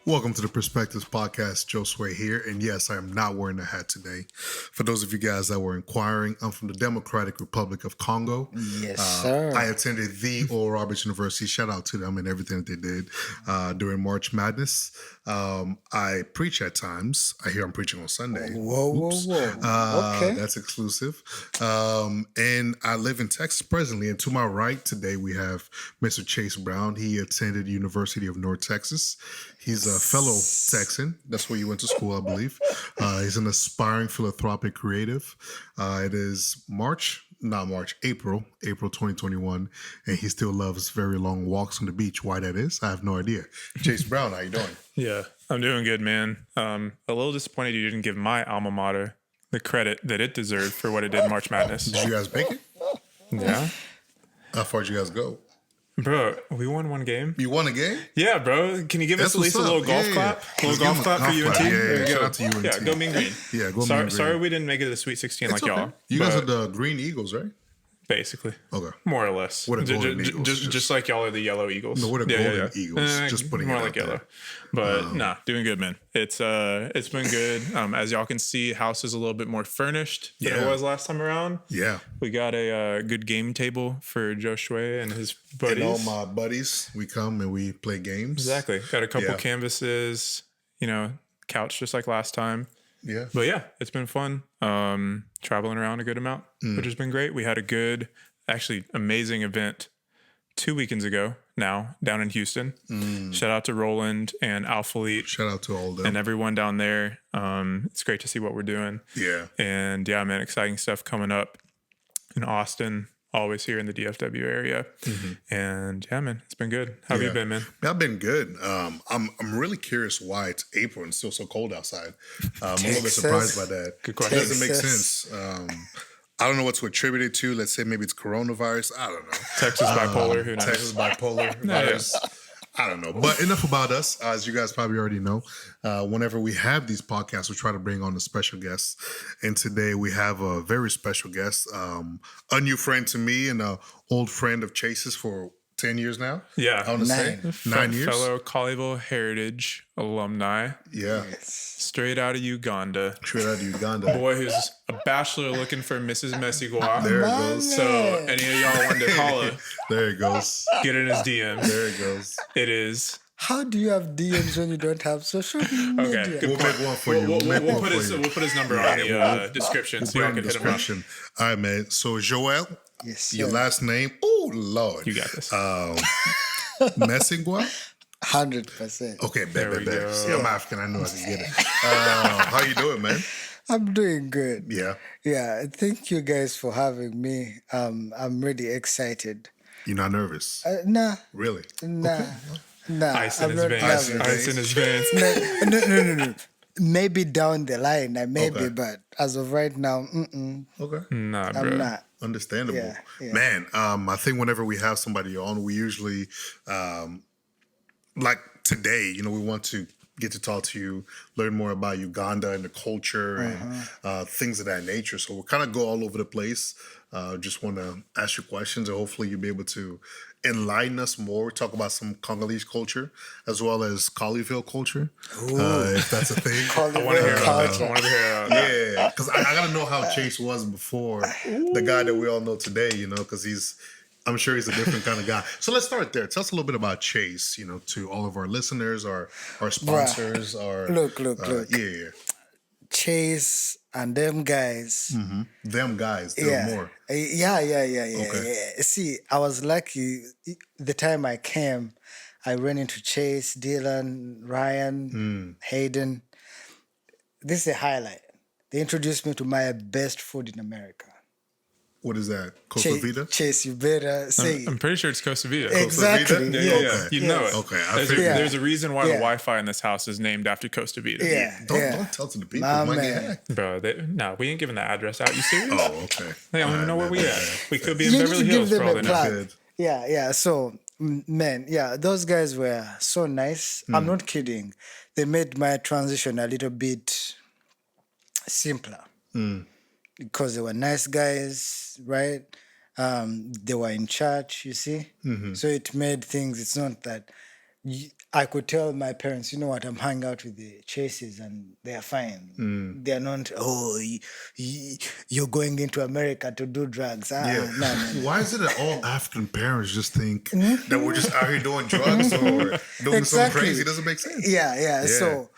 Welcome to the Perspectives Podcast. Josue here. And yes, I am not wearing a hat today. For those of you guys that were inquiring, I'm from the Democratic Republic of Congo. Yes, sir. I attended the Oral Roberts University. Shout out to them and everything that they did during March Madness. I preach at times. I hear I'm preaching on Sunday. Whoa. Okay. That's exclusive. And I live in Texas presently. And to my right today, we have Mr. Chase Brown. He attended University of North Texas. He's a fellow Texan. That's where you went to school, I believe. He's an aspiring philanthropic creative. It is April 2021, and he still loves very long walks on the beach. Why that is, I have no idea. Chase Brown, how you doing? Yeah, I'm doing good, man. A little disappointed you didn't give my alma mater the credit that it deserved for what it did in March Madness. Did you guys make it? Yeah. How far did you guys go? Bro, we won one game. You won a game? Yeah, bro. Can you give us at least a little golf clap? A little golf clap for UNT? Yeah, shout out to UNT. Yeah, go Mean Green. Yeah, go Mean Green. Sorry we didn't make it to the Sweet 16 like y'all. You guys are the Green Eagles, right? Basically. Okay. More or less. What are Golden Eagles? Just like y'all are the Yellow Eagles. No, what are Golden Eagles? Just putting more it like out yellow. there. But doing good, man. It's been good. As y'all can see, house is a little bit more furnished than it was last time around. Yeah. We got a good game table for Josue and his buddies. And all my buddies, we come and we play games. Exactly. Got a couple canvases, couch just like last time. Yeah. But yeah, it's been fun. Traveling around a good amount, which has been great. We had a good, actually amazing event 2 weekends ago now down in Houston. Shout out to Roland and Alphalete. Shout out to all of them. And everyone down there. It's great to see what we're doing. Yeah. And yeah, man, exciting stuff coming up in Austin. Always here in the DFW area. And yeah, man, it's been good. How have you been, man? I've been good. I'm really curious why it's April and still so cold outside. I'm a little bit surprised by that. Good question. It doesn't make sense. I don't know what to attribute it to. Let's say maybe it's coronavirus. I don't know. Texas bipolar. Who knows? Texas bipolar virus. I don't know. But enough about us. As you guys probably already know, whenever we have these podcasts, we try to bring on a special guest. And today we have a very special guest, a new friend to me and an old friend of Chase's for 10 years now. Yeah. I want to say 9 years. Fellow Colleyville Heritage alumni. Yeah. Straight out of Uganda. Straight out of Uganda. Boy who's a bachelor looking for Mrs. Mwesigwa. There it goes. So any of y'all want to holler, There it goes. get in his DMs. There it goes. It is. How do you have DMs when you don't have social media? Okay. We'll make one for you. We'll put his number on the description so y'all can hit him up. All right, man. So Joel, Yes, your sir. last name. Oh Lord, You got this. Mwesigwa. 100%. Okay, There we go. See, I'm African. I know I can get it. How you doing, man? I'm doing good. Yeah. Yeah, thank you guys for having me. I'm really excited. You're not nervous, Nah. really? Ice in I'm his not veins. nervous. Ice in his veins. No. Maybe down the line, Okay. but as of right now, Okay. Nah, bro. I'm not. Understandable. Yeah. Man, I think whenever we have somebody on, we usually, like today, we want to get to talk to you, learn more about Uganda and the culture and things of that nature. So we'll kind of go all over the place. Just want to ask you questions and hopefully you'll be able to enlighten us more, talk about some Congolese culture as well as Colleyville culture, if that's a thing. I want to hear about that. I want to hear Yeah, because I got to know how Chase was before the guy that we all know today, because I'm sure he's a different kind of guy. So let's start there. Tell us a little bit about Chase, to all of our listeners, our sponsors, Look. Yeah. Chase and them guys. Them guys, there are more. Yeah. Okay. See, I was lucky. The time I came, I ran into Chase, Dylan, Ryan, Hayden. This is a highlight. They introduced me to my best food in America. What is that? Costa Vida? Chase, you better say I'm it. pretty sure it's Costa Vida. Exactly. Vida? Yeah. Okay. You know it. Okay, I There's, figured. there's a reason why the Yeah. Wi-Fi in this house is named after Costa Vida. Yeah. Don't tell to the people. My Might get man. hacked. Bro, no, we ain't giving the address out. You serious? Oh, okay. They don't even know where we at. We could be in You need Beverly to Hills give for them all a they know. plug. Good. Yeah. So, man, those guys were so nice. I'm not kidding. They made my transition a little bit simpler because they were nice guys, right? They were in church, you see. So it made things. It's not that I could tell my parents, you know what, I'm hanging out with the Chases and they're fine. They're not, you're going into America to do drugs. Yeah. No. Why is it that all African parents just think that we're just out here doing drugs or doing something crazy? It doesn't make sense. Yeah. So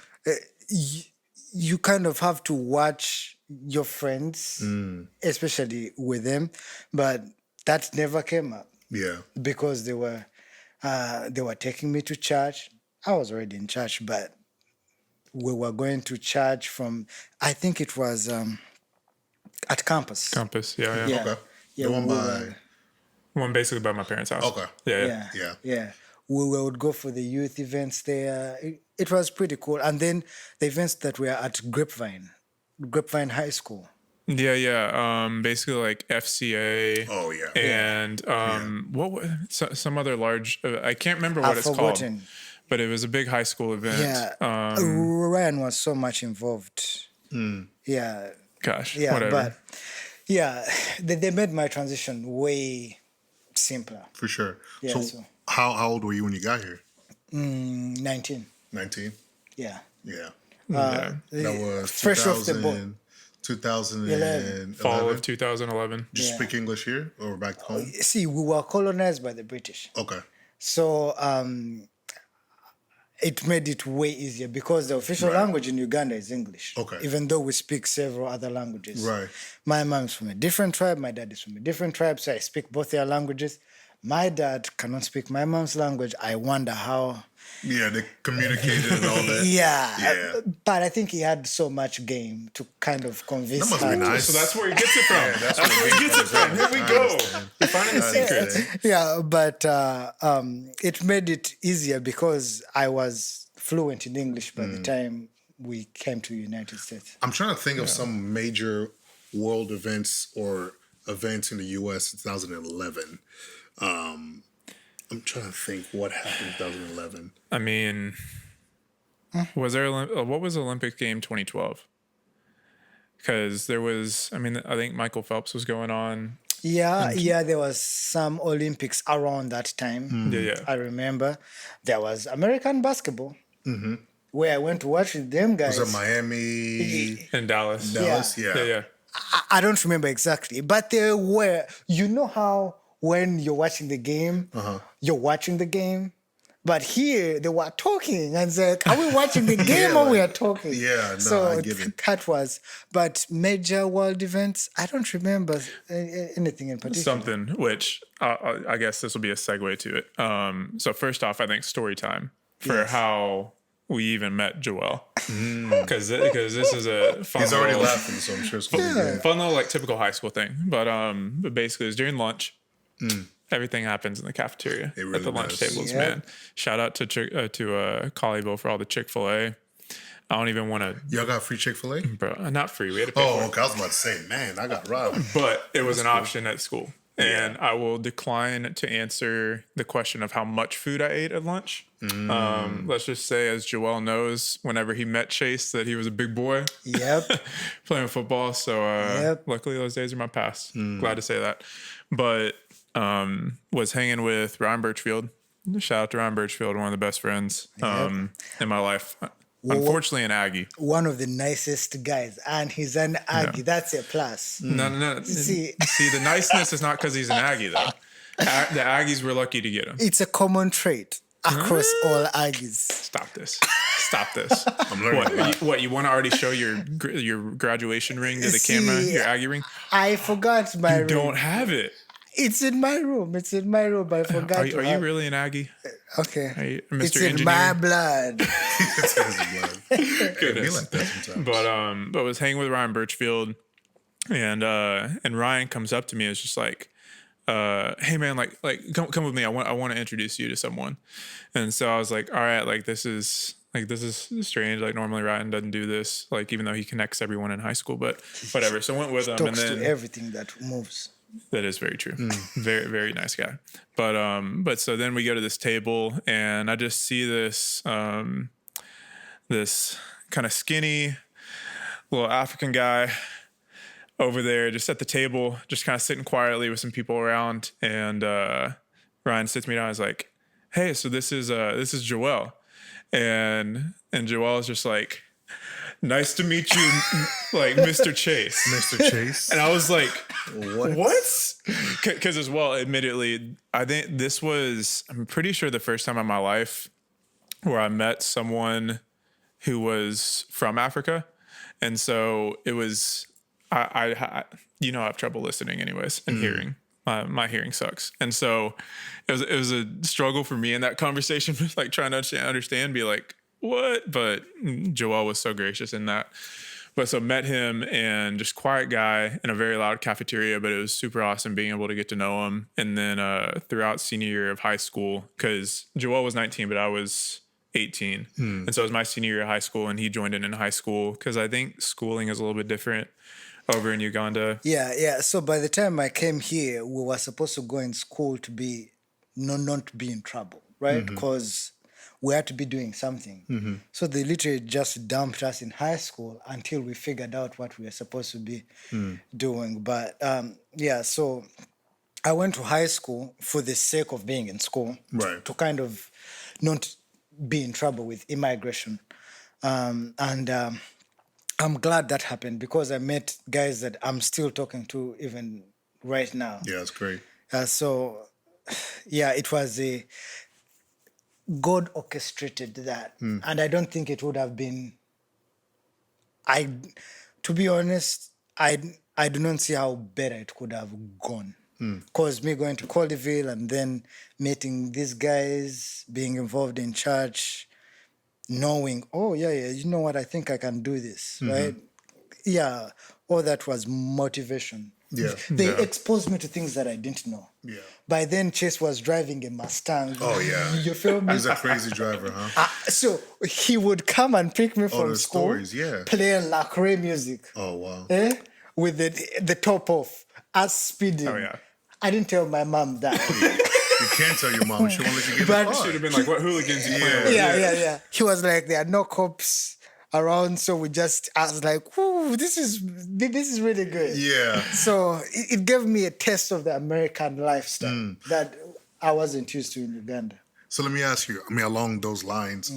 you kind of have to watch your friends, especially with them. But that never came up Yeah. because they were taking me to church. I was already in church, but we were going to church from, I think it was at campus. Campus. Yeah. Yeah. Okay. Yeah, The one we by. were- One basically by my parents' house. Okay. Yeah. Yeah. We would go for the youth events there. It was pretty cool. And then the events that were at Grapevine High School. Yeah. Basically like FCA. Oh, yeah. And some other large. I can't remember what I've it's forgotten. called, but it was a big high school event. Yeah. Ryan was so much involved. Yeah. Gosh. Yeah. Whatever. But yeah, they made my transition way simpler. For sure. Yeah, So, how old were you when you got here? 19. 19? Yeah. Yeah. Yeah. That was Fresh off the boat. 2011. Fall of 2011. Did you Yeah. speak English here or back home? See, we were colonized by the British. Okay. So it made it way easier because the official language in Uganda is English. Okay. Even though we speak several other languages. Right. My mom's from a different tribe. My dad is from a different tribe. So I speak both their languages. My dad cannot speak my mom's language. I wonder how. Yeah, they communicated and all that. Yeah. But I think he had so much game to kind of convince That must her. be nice. So that's where he gets it from. that's That's where he gets it from. Here we I go. understand. We're finding the secrets. Yeah, but it made it easier because I was fluent in English by the time we came to the United States. I'm trying to think of some major world events or events in the U.S. in 2011. I'm trying to think what happened in 2011. I mean, was there what was Olympic game 2012? Because there was, I mean, I think Michael Phelps was going on. Yeah, there was some Olympics around that time. Yeah. I remember there was American basketball where I went to watch with them guys. Was it Miami? In Dallas. Dallas? Yeah. Yeah. I don't remember exactly, but there were, you know how when you're watching the game, you're watching the game, but here they were talking and it's like, are we watching the game or we are talking? Yeah, no, so I get it. that was, but major world events, I don't remember anything in particular. Something which I guess this will be a segue to it. So first off, I think story time for how we even met Joel, because this is a fun He's already little, laughing, so I'm sure it's going to be good. fun little like typical high school thing. But basically it was during lunch. Everything happens in the cafeteria It really at the lunch does. tables, Yeah. man. Shout out to Colleyville for all the Chick-fil-A. I don't even want to, Y'all got free Chick-fil-A? bro. Not free. We had to pay for Oh, it. okay. I was about to say, man, I got robbed. But it was an option at school. And I will decline to answer the question of how much food I ate at lunch. Let's just say, as Joel knows, whenever he met Chase, that he was a big boy Yep. playing football. So luckily those days are my past. Glad to say that. But was hanging with Ryan Birchfield. Shout out to Ryan Birchfield, one of the best friends in my life. Unfortunately, an Aggie. One of the nicest guys, and he's an Aggie. That's a plus. No. See- See, the niceness is not because he's an Aggie, though. The Aggies were lucky to get him. It's a common trait across all Aggies. Stop this. Stop this. I'm learning. What you want to already show your graduation ring to the See, camera, your Aggie ring? I forgot my ring. Don't have it. It's in my room. I forgot. Are to you have- really an Aggie? Okay. Are you, It's Mr. in my Engineer? blood. It's his blood. It be Goodness. like that sometimes. But was hanging with Ryan Birchfield, and Ryan comes up to me and is just like, hey man, like come with me. I want to introduce you to someone. And so I was like, all right, this is strange. Like normally Ryan doesn't do this, like even though he connects everyone in high school, but whatever. So I went with him, and Talks then to everything that moves. that is very true. Very, very nice guy. But so then we go to this table and I just see this this kind of skinny little African guy over there just at the table, just kind of sitting quietly with some people around. And Ryan sits me down and is like, hey, so this is Joel. And Joel is just like, nice to meet you, like Mr. Chase. Mr. Chase. And I was like, What? Because as well, admittedly, I think this was, I'm pretty sure the first time in my life where I met someone who was from Africa. And so it was, I I have trouble listening anyways and hearing. My hearing sucks. And so it was a struggle for me in that conversation, like trying to understand, be like, what? But Joel was so gracious in that. But so met him, and just quiet guy in a very loud cafeteria, but it was super awesome being able to get to know him. And then throughout senior year of high school, because Joel was 19, but I was 18. And so it was my senior year of high school, and he joined in high school because I think schooling is a little bit different over in Uganda. Yeah. So by the time I came here, we were supposed to go in school to be not to be in trouble, right? Because we had to be doing something. So they literally just dumped us in high school until we figured out what we were supposed to be doing. But so I went to high school for the sake of being in school, Right. to kind of not be in trouble with immigration. I'm glad that happened because I met guys that I'm still talking to even right now. Yeah, that's great. It was a God orchestrated that, and I don't think it would have been. To be honest, I do not see how better it could have gone. Because me going to Colleyville and then meeting these guys, being involved in church, knowing, you know what, I think I can do this, right? Yeah, all that was motivation. Yeah. They exposed me to things that I didn't know. Yeah. By then, Chase was driving a Mustang. Oh, yeah. You feel me? He's a crazy driver, huh? So he would come and pick me from the school, stories, yeah. playing Lacroix music, Oh, wow. with the top off, us speeding. Oh, yeah. I didn't tell my mom that. You can't tell your mom. She won't let you get in But- the car. Should have been like, what hooligans you playing with? Yeah. He was like, there are no cops around, so I was like, ooh, this is really good. Yeah. So it gave me a taste of the American lifestyle that I wasn't used to in Uganda. So let me ask you, along those lines,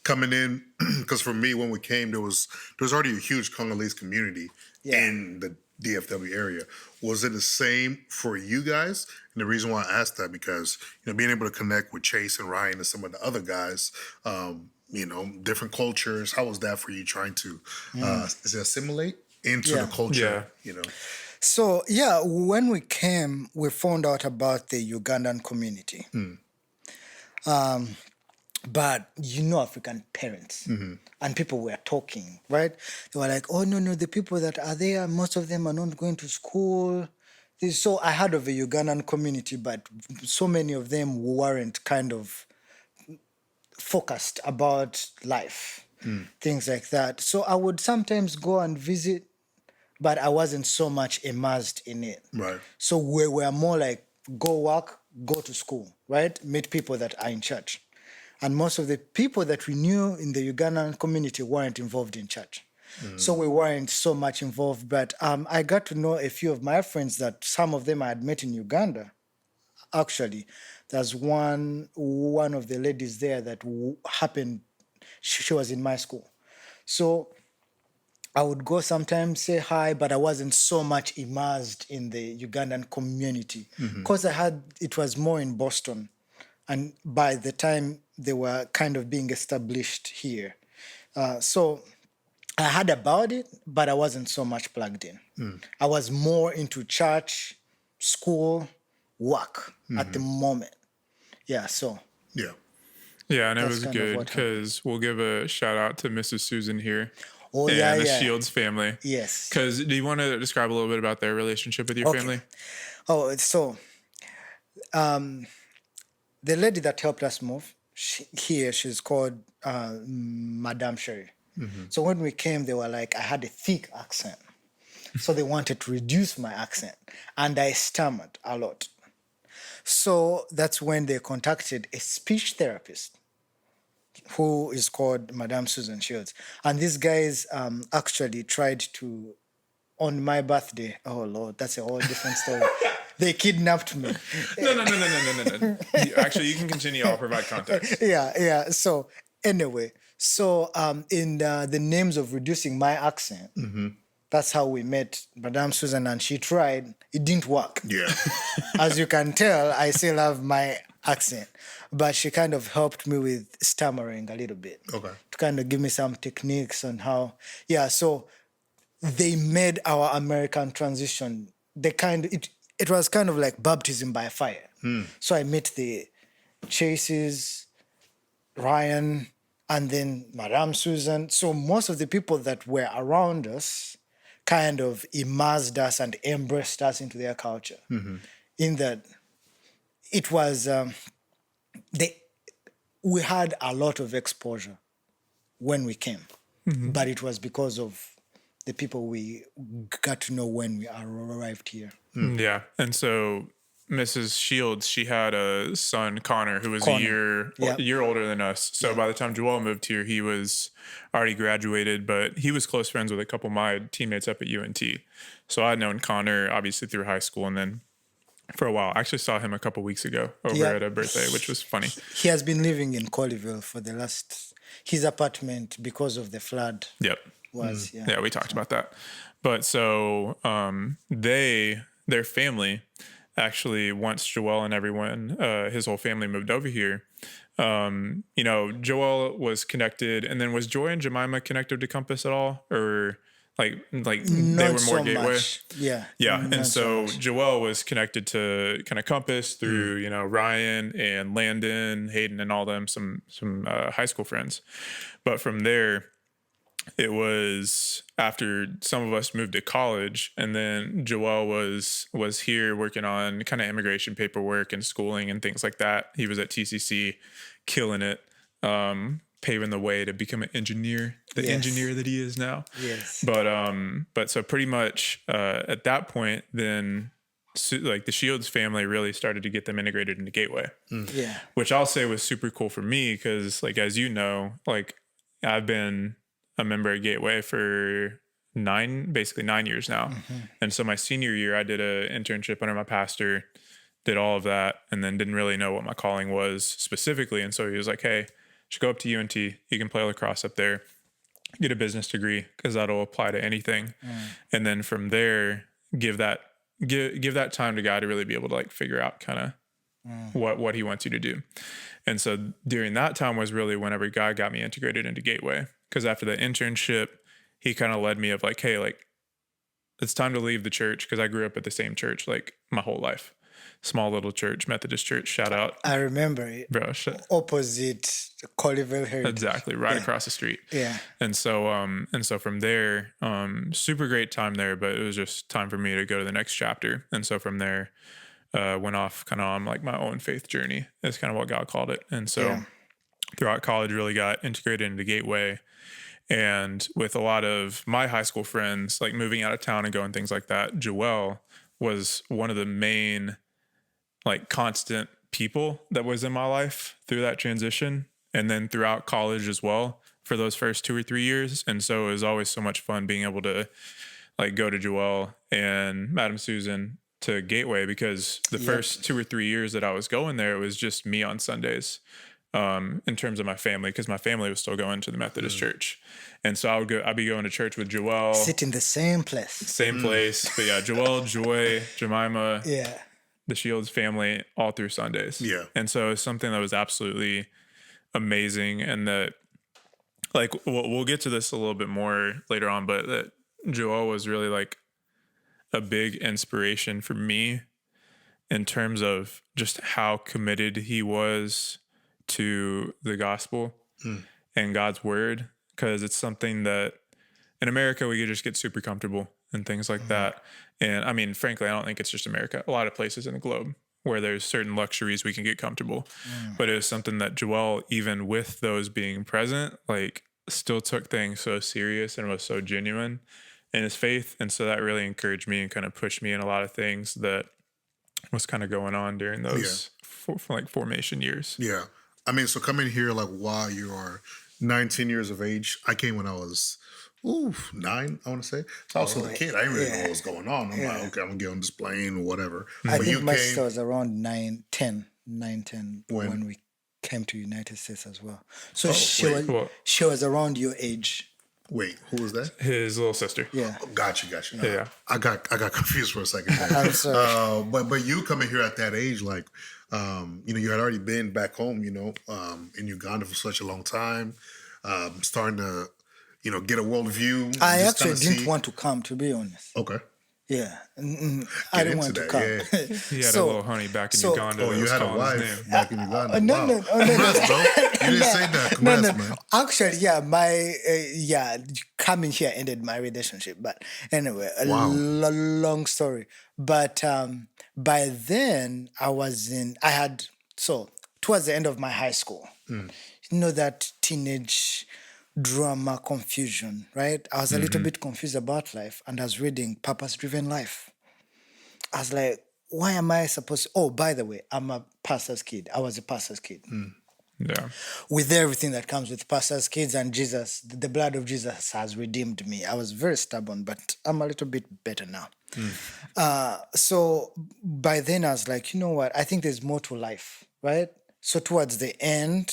coming in, because for me, when we came, there was already a huge Congolese community in the DFW area. Was it the same for you guys? And the reason why I asked that, because, being able to connect with Chase and Ryan and some of the other guys, different cultures, how was that for you trying to assimilate into the culture? So, when we came, we found out about the Ugandan community. But African parents and people were talking, right? They were like, oh, no, the people that are there, most of them are not going to school. So I heard of a Ugandan community, but so many of them weren't kind of focused about life, things like that. So I would sometimes go and visit, but I wasn't so much immersed in it. Right. So we were more like, go work, go to school, right? Meet people that are in church. And most of the people that we knew in the Ugandan community weren't involved in church. So we weren't so much involved. But I got to know a few of my friends that some of them I had met in Uganda. Actually, there's one of the ladies there that happened, she was in my school. So I would go sometimes, say hi, but I wasn't so much immersed in the Ugandan community because it was more in Boston. And by the time they were kind of being established here. So I heard about it, but I wasn't so much plugged in. I was more into church, school, work at the moment. Yeah, so. Yeah. Yeah, and it That's was kind of good what because we'll give a shout out to Mrs. Susan here. Oh, and the Shields family. Yes. Because do you want to describe a little bit about their relationship with your family? Oh, so the lady that helped us move she's called Madame Sherry. So when we came, they were like, I had a thick accent. So they wanted to reduce my accent. And I stammered a lot. So that's when they contacted a speech therapist who is called Madame Susan Shields. And these guys actually tried to, on my birthday, oh Lord, that's a whole different story. They kidnapped me. No. Actually, you can continue. I'll provide context. Yeah. So anyway, in the names of reducing my accent, that's how we met Madame Susan, and she tried. It didn't work. Yeah. As you can tell, I still have my accent, but she kind of helped me with stammering a little bit. Okay. To kind of give me some techniques on how. Yeah. So they made our American transition. It was kind of like baptism by fire. So I met the Chases, Ryan, and then Madame Susan. So most of the people that were around us kind of immersed us and embraced us into their culture. In that it was, we had a lot of exposure when we came, but it was because of the people we got to know when we arrived here. Yeah. And so Mrs. Shields, she had a son, Connor, who was a year older than us. So by the time Joel moved here, he was already graduated, but he was close friends with a couple of my teammates up at UNT. So I'd known Connor obviously through high school, and then for a while, I actually saw him a couple weeks ago over at a birthday, which was funny. He has been living in Colleyville for his apartment, because of the flood. Yep. Yeah, we talked about that. But so their family, actually, once Joel and everyone, his whole family moved over here, Joel was connected, and then was Joy and Jemima connected to Compass at all? Or like they were more Gateway? Much. Yeah. And so Joel was connected to kind of Compass through, Ryan and Landon, Hayden, and all them, some high school friends. But from there, it was after some of us moved to college, and then Joel was here working on kind of immigration paperwork and schooling and things like that. He was at TCC, killing it, paving the way to become an engineer, engineer that he is now. Yes. But so pretty much at that point, then like the Shields family really started to get them integrated into Gateway. Yeah. Which I'll say was super cool for me because, like, as you know, like I've been a member at Gateway for basically 9 years now. And so my senior year, I did an internship under my pastor, did all of that, and then didn't really know what my calling was specifically. And so he was like, hey, you should go up to UNT. You can play lacrosse up there, get a business degree, because that'll apply to anything. And then from there, give that time to God to really be able to like figure out kind of what he wants you to do. And so during that time was really whenever God got me integrated into Gateway. Because after the internship, he kind of led me of like, hey, like, it's time to leave the church, because I grew up at the same church like my whole life. Small little church, Methodist church, shout out. I remember it. Bro, opposite Colleyville Heritage. Exactly, right across the street. Yeah. And so from there, super great time there, but it was just time for me to go to the next chapter. And so from there, went off kind of on like my own faith journey. Is kind of what God called it. And so throughout college, really got integrated into Gateway. And with a lot of my high school friends, like moving out of town and going things like that, Joel was one of the main, like, constant people that was in my life through that transition. And then throughout college as well for those first 2 or 3 years. And so it was always so much fun being able to like go to Joel and Madam Susan to Gateway, because the first 2 or 3 years that I was going there, it was just me on Sundays. In terms of my family, because my family was still going to the Methodist church. And so I'd be going to church with Joel. Sit in the same place. Same place. But yeah, Joel, Joy, Jemima, the Shields family, all through Sundays. Yeah. And so it's something that was absolutely amazing. And that, like, we'll get to this a little bit more later on, but that Joel was really like a big inspiration for me in terms of just how committed he was to the gospel and God's word, because it's something that in America we could just get super comfortable and things like that. And I mean, frankly, I don't think it's just America. A lot of places in the globe where there's certain luxuries we can get comfortable. But it was something that Joel, even with those being present, like still took things so serious and was so genuine in his faith. And so that really encouraged me and kind of pushed me in a lot of things that was kind of going on during those formation years. Yeah. I mean, so coming here, like, while you are 19 years of age, I came when I was Oof, 9, I want to say. So I was still a kid. I didn't really know yeah. what was going on. I'm like, okay, I'm going to get on this plane or whatever. I But think you my came sister was around 9, 10 when, when we came to United States as well. So oh, wait, Well, she was around your age. wait, who was that? his little sister. Yeah. Oh, got you. Yeah. I got confused for a second there. I'm sorry. But you coming here at that age, like, you had already been back home, in Uganda for such a long time, starting to, get a worldview. I just actually kinda didn't see. want to come, to be honest. Okay, Yeah. I get didn't into want to that. come. Yeah. He had a little honey back in Uganda Oh, that you was had a calling his wife name. back in Uganda. No, Wow. no, no, Congrats, bro. You didn't say that. Congrats, man. Actually, yeah, coming here ended my relationship. But anyway, a Wow. long story. But by then, towards the end of my high school, that teenage drama confusion, right? I was a little bit confused about life, and I was reading Purpose Driven Life. I was like, why am I supposed to? Oh, by the way, I'm a pastor's kid. I was a pastor's kid. Yeah. With everything that comes with pastor's kids and Jesus, the blood of Jesus has redeemed me. I was very stubborn, but I'm a little bit better now. So by then I was like, you know what? I think there's more to life, right? So towards the end,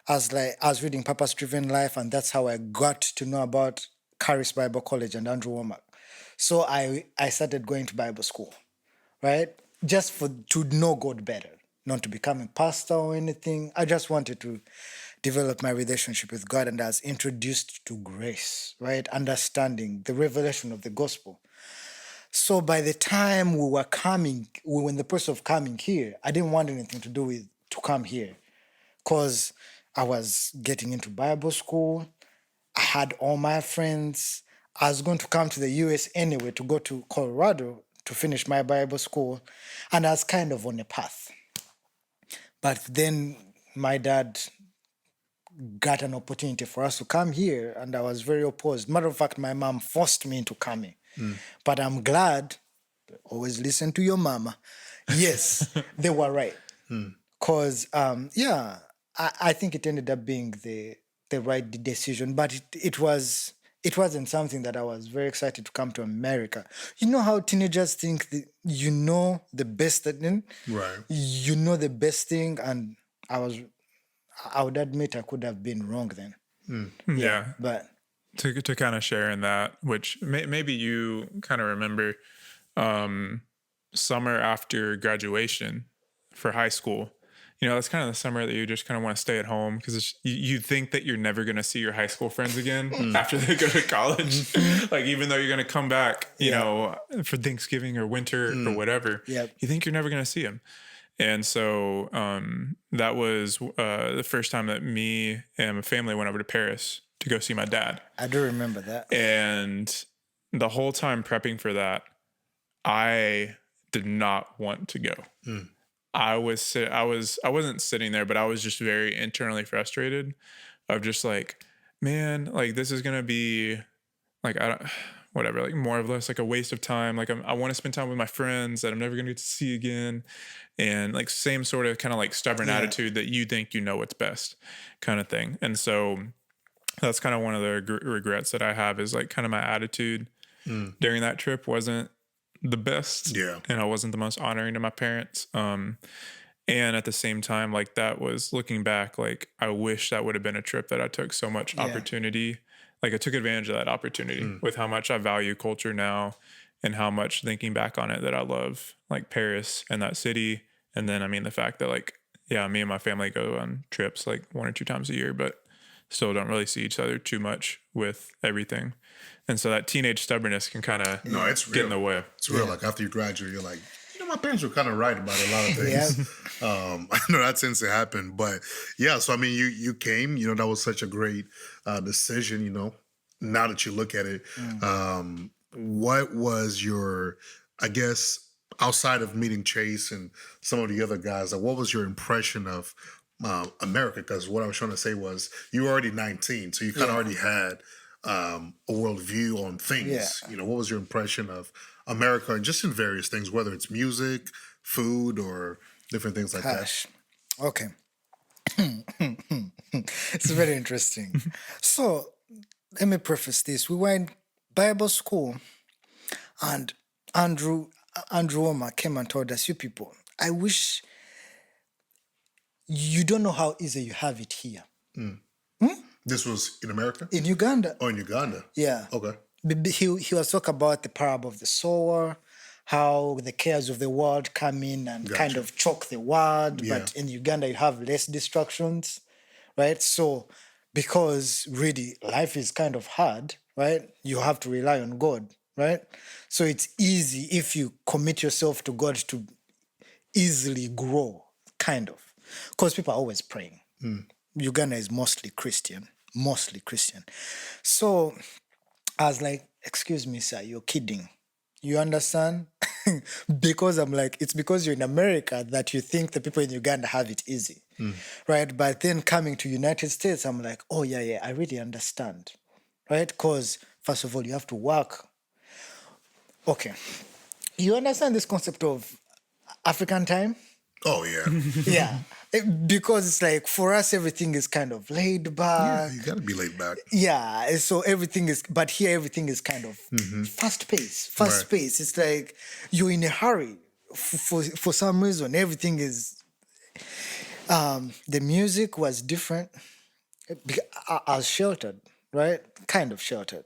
I was reading Purpose Driven Life, and that's how I got to know about Caris Bible College and Andrew Womack. So I started going to Bible school, right? Just to know God better, not to become a pastor or anything. I just wanted to develop my relationship with God, and I was introduced to grace, right? Understanding the revelation of the gospel. So by the time we were in the process of coming here, I didn't want anything to do with to come here because I was getting into Bible school. I had all my friends. I was going to come to the US anyway to go to Colorado to finish my Bible school. And I was kind of on a path. But then my dad got an opportunity for us to come here, and I was very opposed. Matter of fact, my mom forced me into coming. But I'm glad, always listen to your mama. Yes, they were right. Because, I think it ended up being the right decision, but it wasn't something that I was very excited to come to America. You know how teenagers think the best thing, Right. you know the best thing, and I would admit I could have been wrong then. Yeah. But To kind of share in that, which maybe you kind of remember, summer after graduation for high school. That's kind of the summer that you just kind of want to stay at home because you think that you're never going to see your high school friends again after they go to college. Like, even though you're going to come back, for Thanksgiving or winter or whatever, Yep. you think you're never going to see them. And so that was the first time that me and my family went over to Paris to go see my dad. I do remember that. And the whole time prepping for that, I did not want to go. I wasn't sitting there, but I was just very internally frustrated of just like, man, like this is gonna be like whatever, like more or less like a waste of time. Like I want to spend time with my friends that I'm never gonna get to see again, and like same sort of kind of like stubborn attitude that you think you know what's best, kind of thing. And so that's kind of one of the regrets that I have is like kind of my attitude during that trip wasn't the best. Yeah. And I wasn't the most honoring to my parents. And at the same time, like that was looking back, like I wish that would have been a trip that I took so much opportunity. Like I took advantage of that opportunity with how much I value culture now and how much thinking back on it that I love like Paris and that city. And then, I mean, the fact that like, yeah, me and my family go on trips like 1 or 2 times a year, but still don't really see each other too much with everything. And so that teenage stubbornness can kind of get in the way. It's real. Like after you graduate, you're like, my parents were kind of right about a lot of things. I know that tends to happen, but yeah. So I mean, you came. That was such a great decision. Now that you look at it, what was your, I guess, outside of meeting Chase and some of the other guys, like what was your impression of America? Because what I was trying to say was you were already 19, so you kind of already had a worldview on things. What was your impression of America and just in various things, whether it's music, food, or different things like that? Okay. It's very interesting. So let me preface this. We were in Bible school, and Andrew Andrew Omar came and told us, "You people, I wish you don't know how easy you have it here This was in America? in Uganda." Oh, in Uganda. Yeah. Okay. He was talking about the parable of the sower, how the cares of the world come in and kind Gotcha. of choke the world, Yeah. but in Uganda you have less distractions, right? So because really life is kind of hard, right? You have to rely on God, right? So it's easy if you commit yourself to God to easily grow, kind of, because people are always praying. Uganda is mostly Christian, mostly Christian. So I was like, excuse me, sir, you're kidding. You understand? Because I'm like, it's because you're in America that you think the people in Uganda have it easy. Right? But then coming to United States, I'm like, oh yeah, I really understand. Right? Because first of all, you have to work. Okay. You understand this concept of African time? Oh, yeah. Yeah. Because it's like for us, everything is kind of laid back. Yeah, you got to be laid back. Yeah, and so everything is, but here everything is kind of fast pace. Fast Right. pace. It's like you're in a hurry for some reason. Everything is. The music was different. I was sheltered, right? Kind of sheltered.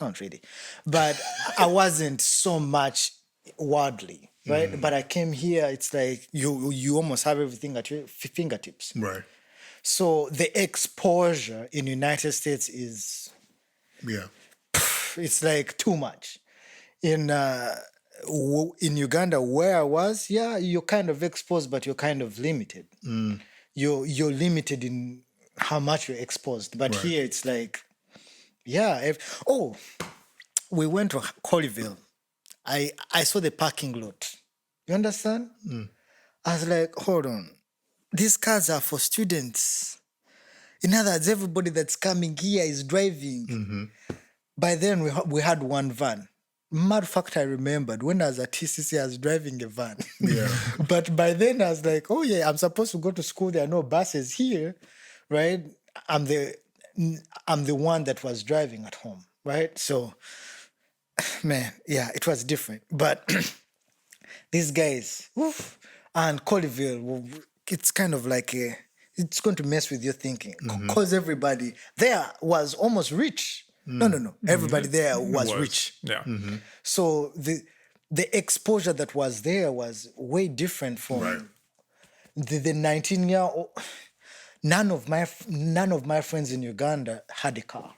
Not really, but I wasn't so much worldly, right? But I came here. It's like you almost have everything at your fingertips. Right. So the exposure in United States is Yeah. it's like too much. In Uganda where I was, yeah, you're kind of exposed, but you're kind of limited. You're limited in how much you're exposed. But Right. here it's like, yeah. We went to Colleyville. I saw the parking lot. You understand? I was like, hold on. These cars are for students. In other words, everybody that's coming here is driving. By then, we had one van. Matter of fact, I remembered when I was at TCC, I was driving a van. Yeah. But by then, I was like, oh yeah, I'm supposed to go to school. There are no buses here, right? I'm the one that was driving at home, right? So, man, yeah, it was different. But these guys, oof, and Colleyville, it's kind of like it's going to mess with your thinking because everybody there was almost rich. No. Everybody there was rich. Yeah. So the exposure that was there was way different from Right. the 19-year-old. None of my friends in Uganda had a car,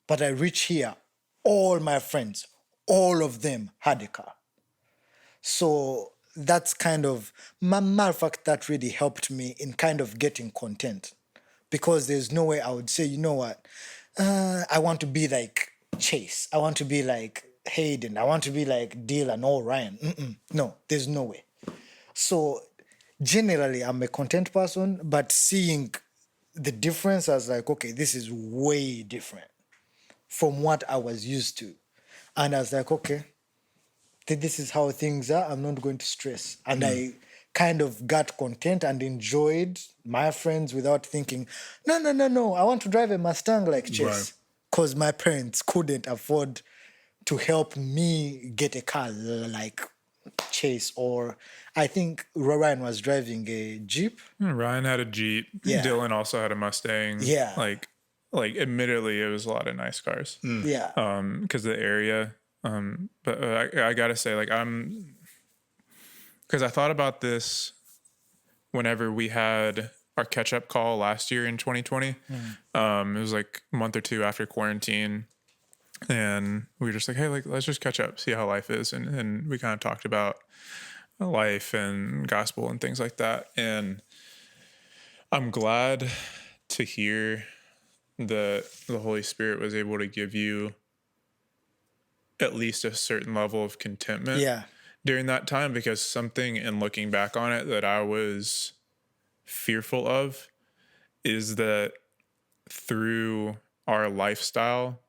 but I reached here. All my friends, all of them had a car. So that's kind of, matter of fact, that really helped me in kind of getting content, because there's no way I would say, you know what, I want to be like Chase. I want to be like Hayden. I want to be like Dylan or Ryan. No, there's no way. So generally, I'm a content person, but seeing the difference, I was like, okay, this is way different from what I was used to. And I was like, okay, this is how things are. I'm not going to stress. And I kind of got content and enjoyed my friends without thinking, no, I want to drive a Mustang like Chase. Right. Because my parents couldn't afford to help me get a car like Chase, or I think Ryan was driving a Jeep. Ryan had a Jeep. Yeah. Dylan also had a Mustang. Yeah. Like admittedly, it was a lot of nice cars. Yeah. Because the area. But I gotta say, like, because I thought about this whenever we had our catch-up call last year in 2020. It was like a month or two after quarantine, and we were just like, hey, like, let's just catch up, see how life is, and we kind of talked about life and gospel and things like that. And I'm glad to hear that the Holy Spirit was able to give you at least a certain level of contentment Yeah. during that time, because something in looking back on it that I was fearful of is that through our lifestyle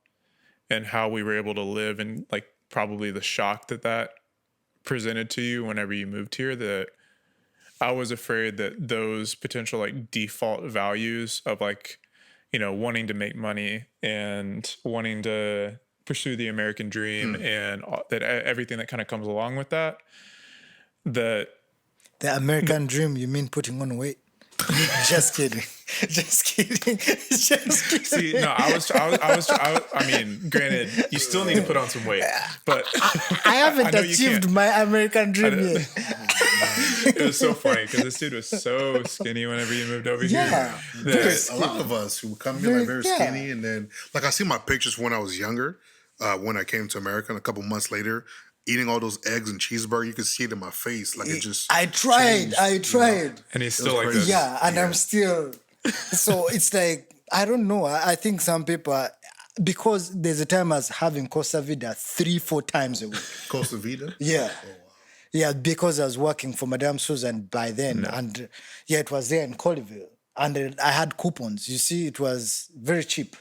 and how we were able to live, and like probably the shock that presented to you whenever you moved here, that I was afraid that those potential like default values of like, wanting to make money and wanting to pursue the American dream and everything that kind of comes along with that. The American dream, you mean putting on weight? Just kidding. Just kidding. Just kidding. See, no, I mean, granted, you still need to put on some weight, but I haven't achieved my American dream yet. It was so funny because this dude was so skinny whenever you moved over here. There's a lot of us who come here like very skinny, and then like I see my pictures when I was younger, when I came to America, and a couple months later, eating all those eggs and cheeseburger, you could see it in my face, like it just. I tried, and he's still like this. Yeah, and I'm still. So it's like I don't know. I think some people. Because there's a time I was having Costa Vida 3-4 times a week. Costa Vida? Yeah. Oh, wow. Yeah, because I was working for Madame Susan by then. And it was there in Colleyville. And I had coupons. You see, it was very cheap.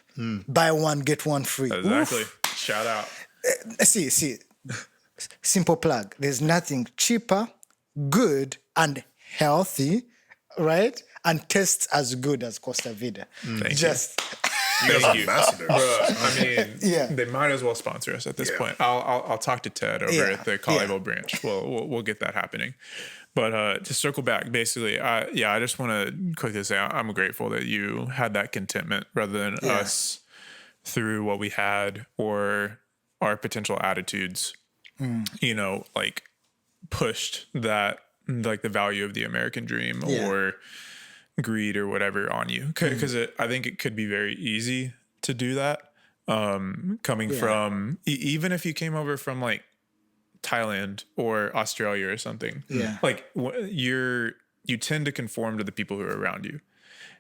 Buy one, get one free. Exactly. Oof. Shout out. See. Simple plug. There's nothing cheaper, good, and healthy, right? And tastes as good as Costa Vida. Thank you. Thank you. I mean, they might as well sponsor us at this point. I'll talk to Ted over at the Colleyville branch. We'll get that happening. But to circle back, basically, I just want to quickly say I'm grateful that you had that contentment rather than us through what we had or our potential attitudes, like pushed that, like the value of the American dream or greed or whatever on you, because I think it could be very easy to do that coming from even if you came over from like Thailand or Australia or something, like you tend to conform to the people who are around you.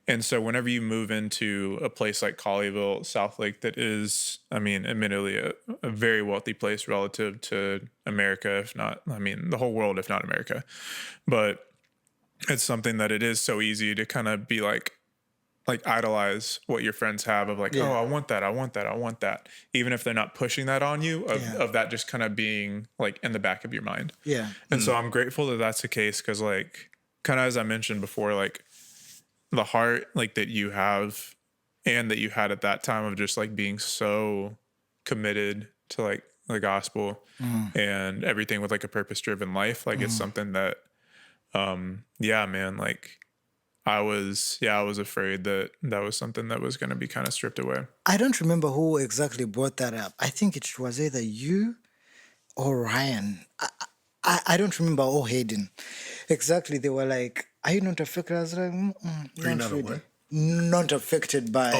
And so whenever you move into a place like Colleyville, South Lake, that is, I mean, admittedly a very wealthy place relative to America, if not, I mean, the whole world, if not America, but it's something that it is so easy to kind of be like idolize what your friends have of like, oh, I want that. Even if they're not pushing that on you, of that just kind of being like in the back of your mind. Yeah. And so I'm grateful that that's the case because like, kind of as I mentioned before, like the heart like that you have and that you had at that time of just like being so committed to like the gospel and everything with like a purpose-driven life. Like it's something that man, like I was afraid that was something that was going to be kind of stripped away. I don't remember who exactly brought that up. I think it was either you or Ryan. I don't remember, or Hayden. Exactly. They were like, are you not affected? I was like, not really. Not affected by,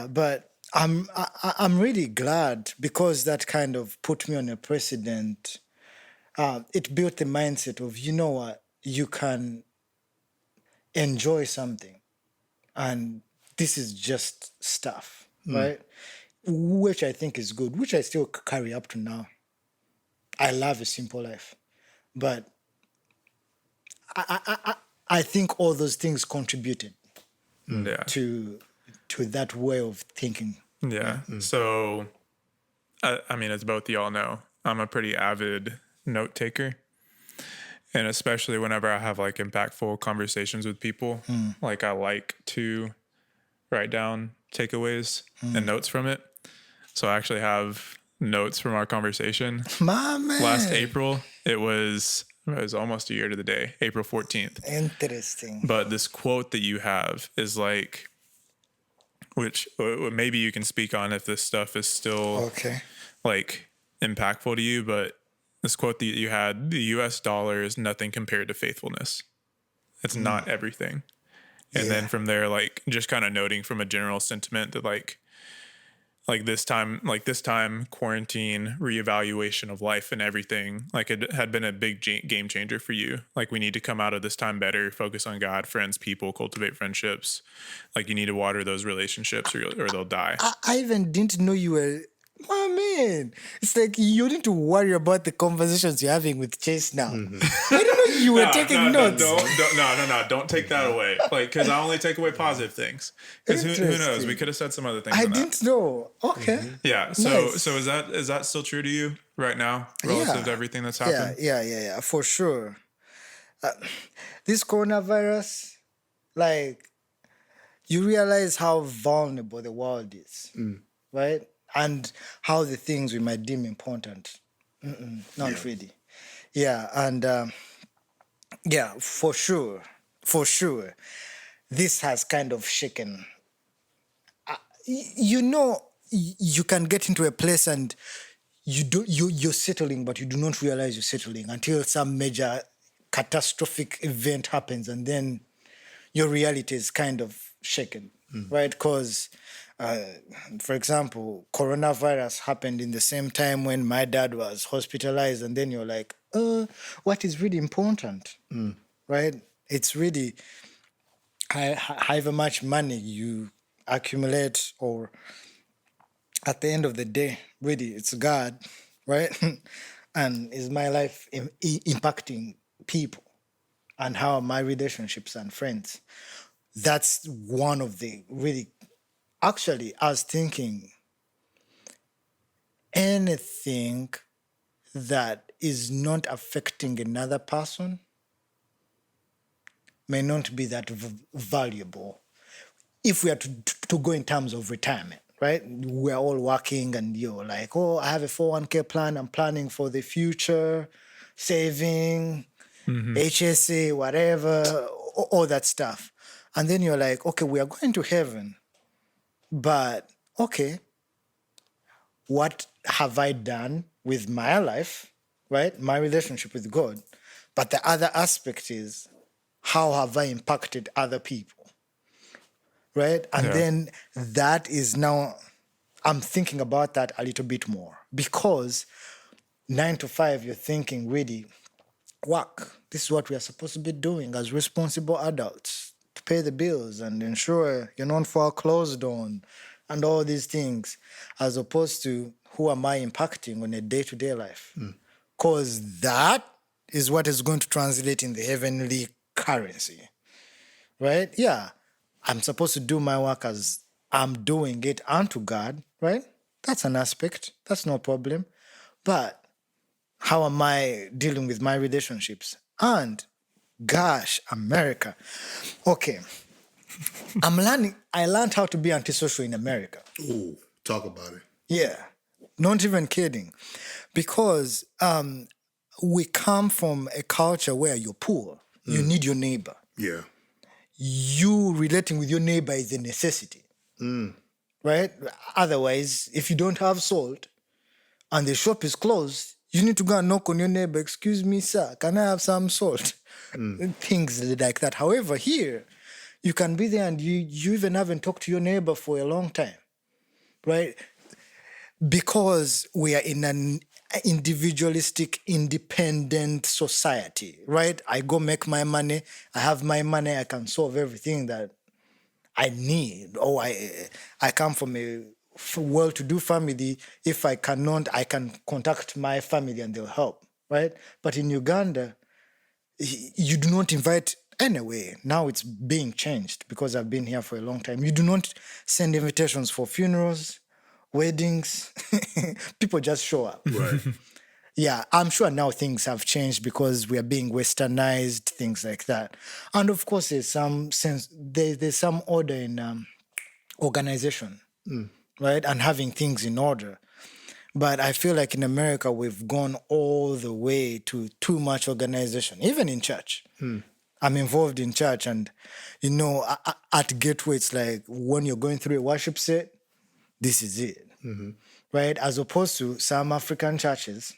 but I'm really glad because that kind of put me on a precedent. It built the mindset of, you know what, you can enjoy something and this is just stuff, right? Which I think is good, which I still carry up to now. I love a simple life, but I think all those things contributed to that way of thinking. Yeah. So, I mean, as both y'all know, I'm a pretty avid note taker, and especially whenever I have like impactful conversations with people, like I like to write down takeaways and notes from it. So I actually have notes from our conversation. My man. Last April, it was almost a year to the day, April 14th. Interesting. But this quote that you have is like, which maybe you can speak on if this stuff is still like impactful to you, but this quote that you had, the US dollar is nothing compared to faithfulness. It's not everything. And then from there, like just kind of noting from a general sentiment that like this time quarantine, reevaluation of life and everything, like it had been a big game changer for you. Like we need to come out of this time better, focus on God, friends, people, cultivate friendships. Like you need to water those relationships or they'll die. I even didn't know you were, my man. It's like you need to worry about the conversations you're having with Chase now. I don't know you were taking notes. Don't take that away. Like, because I only take away positive things. Because who knows? We could have said some other things. I didn't know. Okay. Yeah. So nice. So is that still true to you right now, relative to everything that's happened? Yeah, for sure. This coronavirus, like, you realize how vulnerable the world is, right? And how the things we might deem important, not really. Yeah, and yeah, for sure, this has kind of shaken. You know, you can get into a place and you're settling, but you do not realize you're settling until some major catastrophic event happens, and then your reality is kind of shaken, right? Because, for example, coronavirus happened in the same time when my dad was hospitalized, and then you're like, what is really important, right? It's really however much money you accumulate, or at the end of the day, really, it's God, right? And is my life impacting people? And how are my relationships and friends? That's one of the really, actually, I was thinking anything that is not affecting another person may not be that valuable. If we are to go in terms of retirement, right? We're all working and you're like, oh, I have a 401k plan. I'm planning for the future, saving, HSA, whatever, all that stuff. And then you're like, okay, we are going to heaven. But, okay, what have I done with my life, right? My relationship with God. But the other aspect is, how have I impacted other people, right? And then that is now, I'm thinking about that a little bit more, because 9 to 5, you're thinking really, work. This is what we are supposed to be doing as responsible adults, to pay the bills and ensure you're not foreclosed on and all these things, as opposed to who am I impacting on a day-to-day life? Because that is what is going to translate in the heavenly currency, right? Yeah, I'm supposed to do my work as I'm doing it unto God, right? That's an aspect. That's no problem. But how am I dealing with my relationships? And gosh, America. Okay. I learned how to be antisocial in America. Ooh, talk about it. Yeah. Not even kidding. Because we come from a culture where you're poor. You need your neighbor. Yeah. You relating with your neighbor is a necessity. Right? Otherwise, if you don't have salt and the shop is closed, you need to go and knock on your neighbor. Excuse me, sir, can I have some salt? Things like that. However, here, you can be there and you even haven't talked to your neighbor for a long time, right? Because we are in an individualistic, independent society, right? I go make my money. I have my money. I can solve everything that I need. Or I come from a well-to-do family. If I cannot, I can contact my family and they'll help, right? But in Uganda, you do not invite anyway. Now it's being changed because I've been here for a long time. You do not send invitations for funerals, weddings. People just show up. Right. Yeah, I'm sure now things have changed because we are being westernized, things like that. And of course, there's some sense, there's some order in organization, right? And having things in order. But I feel like in America, we've gone all the way to too much organization, even in church. I'm involved in church, and, you know, at Gateway, it's like when you're going through a worship set, this is it, right? As opposed to some African churches,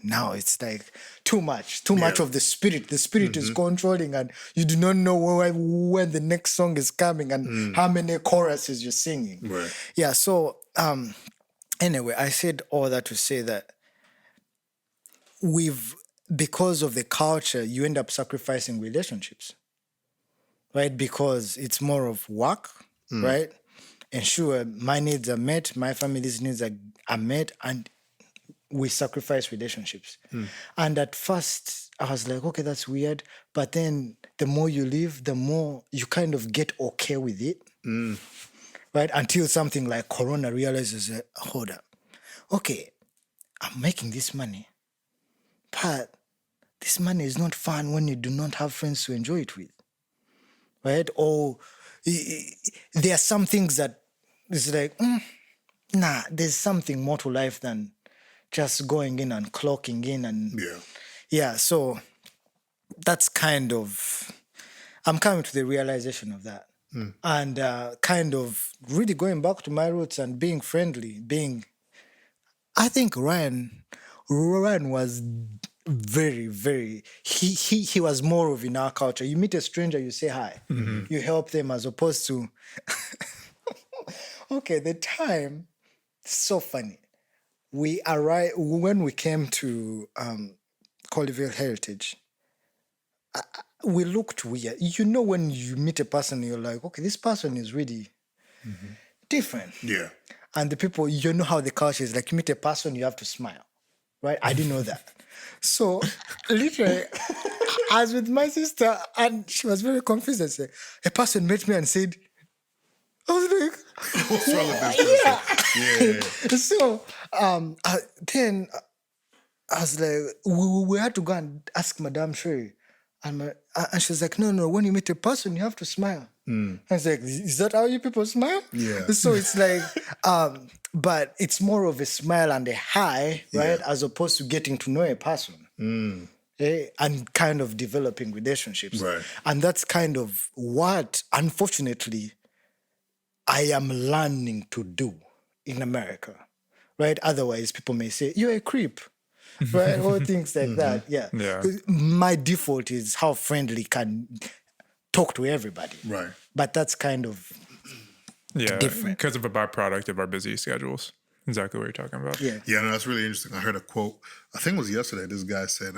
now it's like too much of the spirit. The spirit is controlling, and you do not know when the next song is coming and how many choruses you're singing. Right. Yeah, so anyway, I said all that to say that because of the culture, you end up sacrificing relationships, right? Because it's more of work, right? Ensure my needs are met, my family's needs are met, and we sacrifice relationships. And at first, I was like, okay, that's weird. But then the more you live, the more you kind of get okay with it, right? Until something like Corona realizes, hold up, okay, I'm making this money, but this money is not fun when you do not have friends to enjoy it with, right? Or there are some things that it's like, nah, there's something more to life than just going in and clocking in. And yeah, so that's kind of, I'm coming to the realization of that. And kind of really going back to my roots and being friendly, I think Ryan was very, very, he was more of in our culture. You meet a stranger, you say hi, you help them, as opposed to, okay, the time, so funny. We arrived, when we came to Colleyville Heritage, we looked weird. You know, when you meet a person, you're like, okay, this person is really different. Yeah. And the people, you know how the culture is, like, you meet a person, you have to smile, right? I didn't know that. So literally, I was with my sister and she was very confused. I said, a person met me and said, I was like, what's wrong with this person? Yeah. So then I was like, we had to go and ask Madame Sherry. And she's like, no, when you meet a person, you have to smile. I was like, is that how you people smile? Yeah. So it's like, but it's more of a smile and a hi, right? As opposed to getting to know a person. And kind of developing relationships. Right. And that's kind of what, unfortunately, I am learning to do in America, right? Otherwise, people may say, you're a creep. Right, or things like that. Yeah. My default is how friendly can talk to everybody. Right. But that's kind of different because of a byproduct of our busy schedules. Exactly what you're talking about. Yeah. Yeah, no, that's really interesting. I heard a quote. I think it was yesterday. This guy said,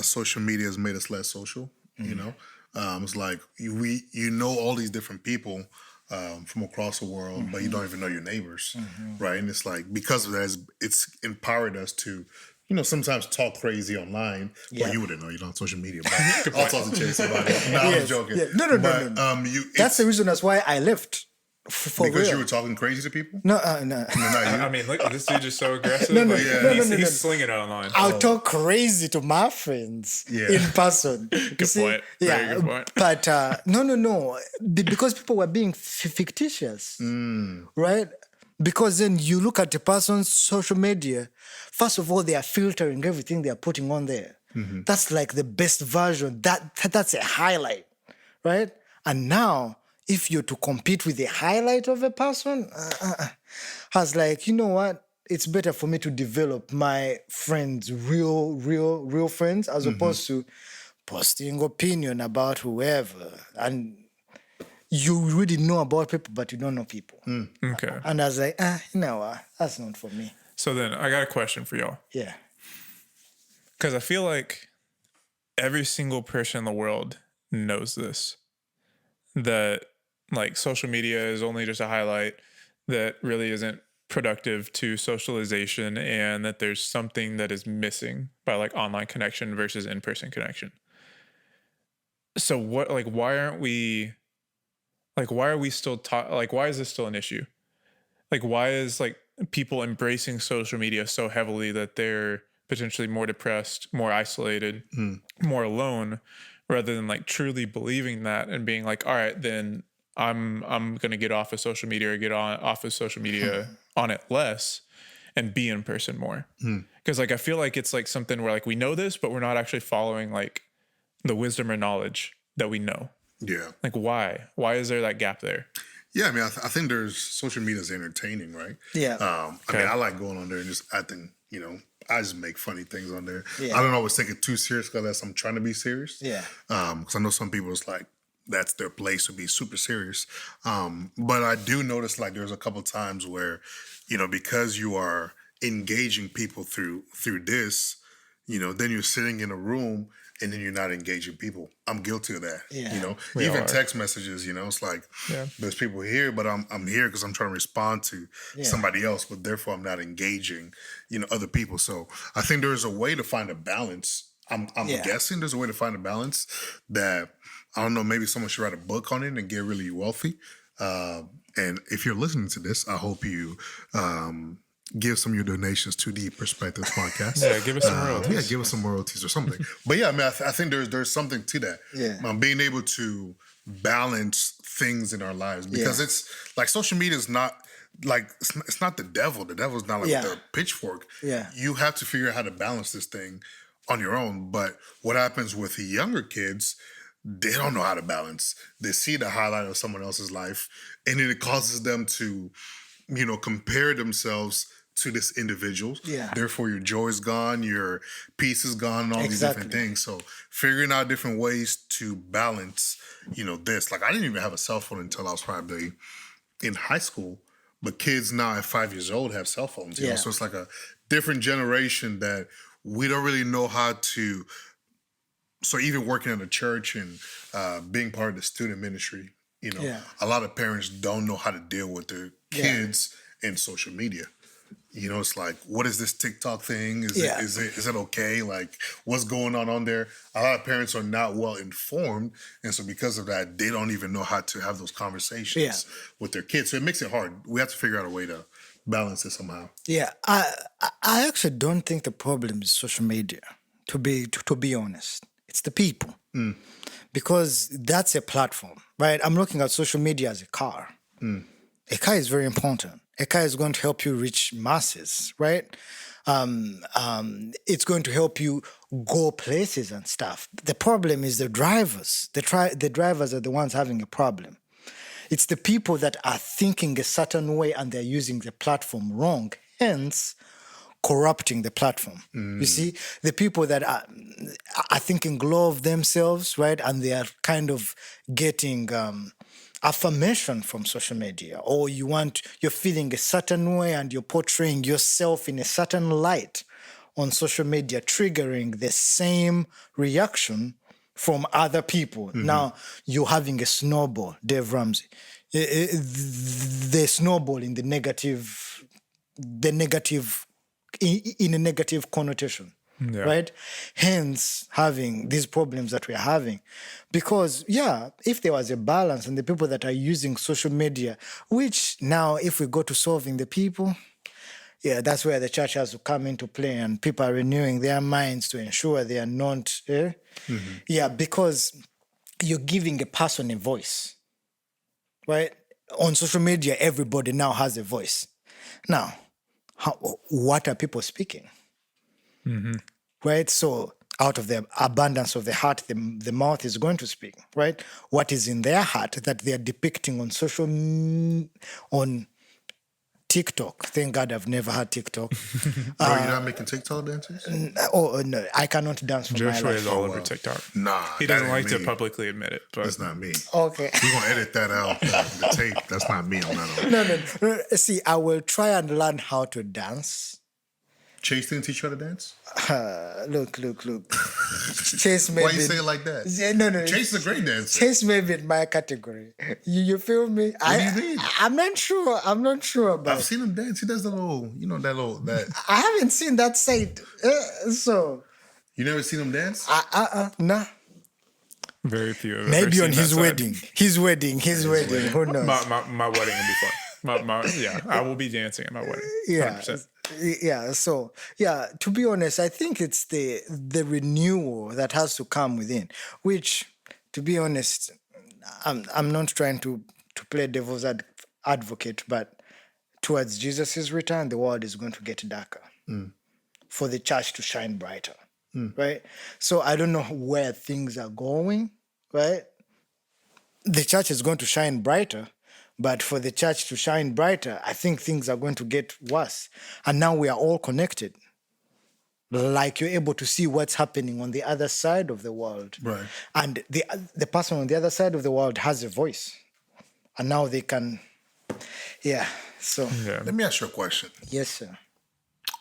"Social media has made us less social." You know, it's like you know all these different people from across the world, but you don't even know your neighbors, right? And it's like, because of that, it's empowered us to, you know, sometimes talk crazy online. Well, you wouldn't know, you're not on social media, but I'll talk to Chase about it. No, I'm joking. Yeah. No. That's the reason that's why I left. For because real. you were talking crazy to people? No. I mean, look, this dude is so aggressive. No, He's slinging it online. I'll talk crazy to my friends in person. Good point. Yeah, very good point. But no. Because people were being fictitious, right? Because then you look at a person's social media, first of all, they are filtering everything they are putting on there. That's like the best version. That's a highlight, right? And now, if you're to compete with the highlight of a person, I was like, you know what? It's better for me to develop my friends, real friends, as opposed to posting opinion about whoever. And you really know about people, but you don't know people. Okay. And I was like, no, that's not for me. So then I got a question for y'all. Yeah. Because I feel like every single person in the world knows this. That, like, social media is only just a highlight that really isn't productive to socialization, and that there's something that is missing by, like, online connection versus in-person connection. So what, like, why are we still taught, like, why is this still an issue? Like, why is, like, people embracing social media so heavily that they're potentially more depressed, more isolated, more alone, rather than, like, truly believing that and being like, all right, then I'm going to get off of social media, or get off of social media on it less and be in person more. Because, like, I feel like it's, like, something where, like, we know this, but we're not actually following, like, the wisdom or knowledge that we know. Yeah. Like, why? Why is there that gap there? Yeah, I mean, I think there's social media is entertaining, right? Yeah. I mean, I like going on there and just acting, you know, I just make funny things on there. Yeah. I don't always take it too serious unless I'm trying to be serious. Yeah. Because I know some people, it's like, that's their place to be super serious. But I do notice, like, there's a couple times where, you know, because you are engaging people through this, you know, then you're sitting in a room and then you're not engaging people. I'm guilty of that. Yeah. You know, We even all are. text messages, you know, it's like, there's people here, but I'm here because I'm trying to respond to somebody else, but therefore I'm not engaging, you know, other people. So I think there's a way to find a balance. I'm guessing there's a way to find a balance that, I don't know, maybe someone should write a book on it and get really wealthy. And if you're listening to this, I hope you give some of your donations to the Perspectives podcast. Yeah, give us some royalties. Yeah, give us some royalties or something. But yeah, I mean, I think there's something to that. Yeah. Being able to balance things in our lives, because Yeah. it's like social media is not like it's not the devil. The devil's not like Yeah. with the pitchfork. Yeah. You have to figure out how to balance this thing on your own. But what happens with the younger kids? They don't know how to balance. They see the highlight of someone else's life, and then it causes them to, compare themselves to this individual. Yeah. Therefore, your joy is gone, your peace is gone, and all these different Exactly. things. So, figuring out different ways to balance, this. Like, I didn't even have a cell phone until I was probably in high school, but kids now at 5 years old have cell phones. Yeah. So it's like a different generation that we don't really know how to. So even working in a church and being part of the student ministry, Yeah. a lot of parents don't know how to deal with their kids and social media. It's like, what is this TikTok thing? Is it okay? Like, what's going on there? A lot of parents are not well informed, and so because of that, they don't even know how to have those conversations with their kids. So it makes it hard. We have to figure out a way to balance it somehow. Yeah, I actually don't think the problem is social media. To be honest, it's the people, because that's a platform, right? I'm looking at social media as a car. A car is very important. A car is going to help you reach masses, right? It's going to help you go places and stuff. The problem is the drivers. The drivers are the ones having a problem. It's the people that are thinking a certain way and they're using the platform wrong, hence corrupting the platform. You see, the people that are thinking low of themselves, right? And they are kind of getting affirmation from social media, or you're feeling a certain way and you're portraying yourself in a certain light on social media, triggering the same reaction from other people. Now you're having a snowball, Dave Ramsey. The snowball in the negative in a negative connotation, right? Hence having these problems that we're having. Because, if there was a balance and the people that are using social media, which now if we go to solving the people, that's where the church has to come into play, and people are renewing their minds to ensure they are not, because you're giving a person a voice, right? On social media, everybody now has a voice. Now, what are people speaking? Right? So out of the abundance of the heart, the mouth is going to speak, right? What is in their heart that they are depicting on on TikTok. Thank God I've never had TikTok. Bro, you're not making TikTok dances? No, I cannot dance for my Joshua life. is all over TikTok. Nah, He that doesn't ain't like to me. publicly admit it, but That's not me. Okay. We're gonna edit that out, the tape. That's not me. I'm not on. No. See, I will try and learn how to dance. Chase didn't teach you how to dance? Look. Chase maybe. Why you say it like that? Yeah, no. Chase is a great dancer. Chase may be in my category. You feel me? What do you mean? I'm not sure. About. I've seen him dance. He does the little, that. I haven't seen that side. So. You never seen him dance? Nah. very few have ever Maybe seen on that his side. wedding. His wedding. Who knows? My wedding will be fun. I will be dancing at my wedding. 100%. So to be honest, I think it's the renewal that has to come within, which, to be honest, I'm not trying to play devil's advocate, but towards Jesus' return, the world is going to get darker for the church to shine brighter, right? So I don't know where things are going, right? The church is going to shine brighter, but for the church to shine brighter, I think things are going to get worse. And now we are all connected. Like, you're able to see what's happening on the other side of the world. Right. And the person on the other side of the world has a voice. And now they can, so. Yeah. Let me ask you a question. Yes, sir.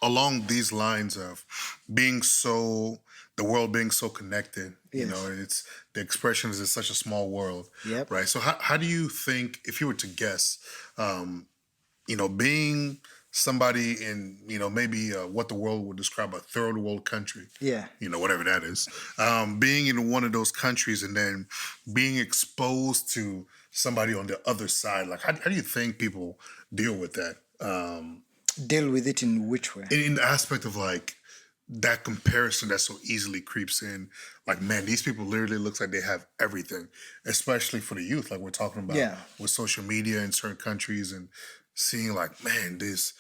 Along these lines of the world being so connected, Yes. it's the expression is it's such a small world, Yep. right? So how do you think, if you were to guess, being somebody in, maybe what the world would describe a third world country, whatever that is, being in one of those countries and then being exposed to somebody on the other side, like how do you think people deal with that? Deal with it in which way? In the aspect of like that comparison that so easily creeps in. Like, man, these people literally looks like they have everything, especially for the youth. Like we're talking about Yeah. with social media in certain countries and seeing like, man, these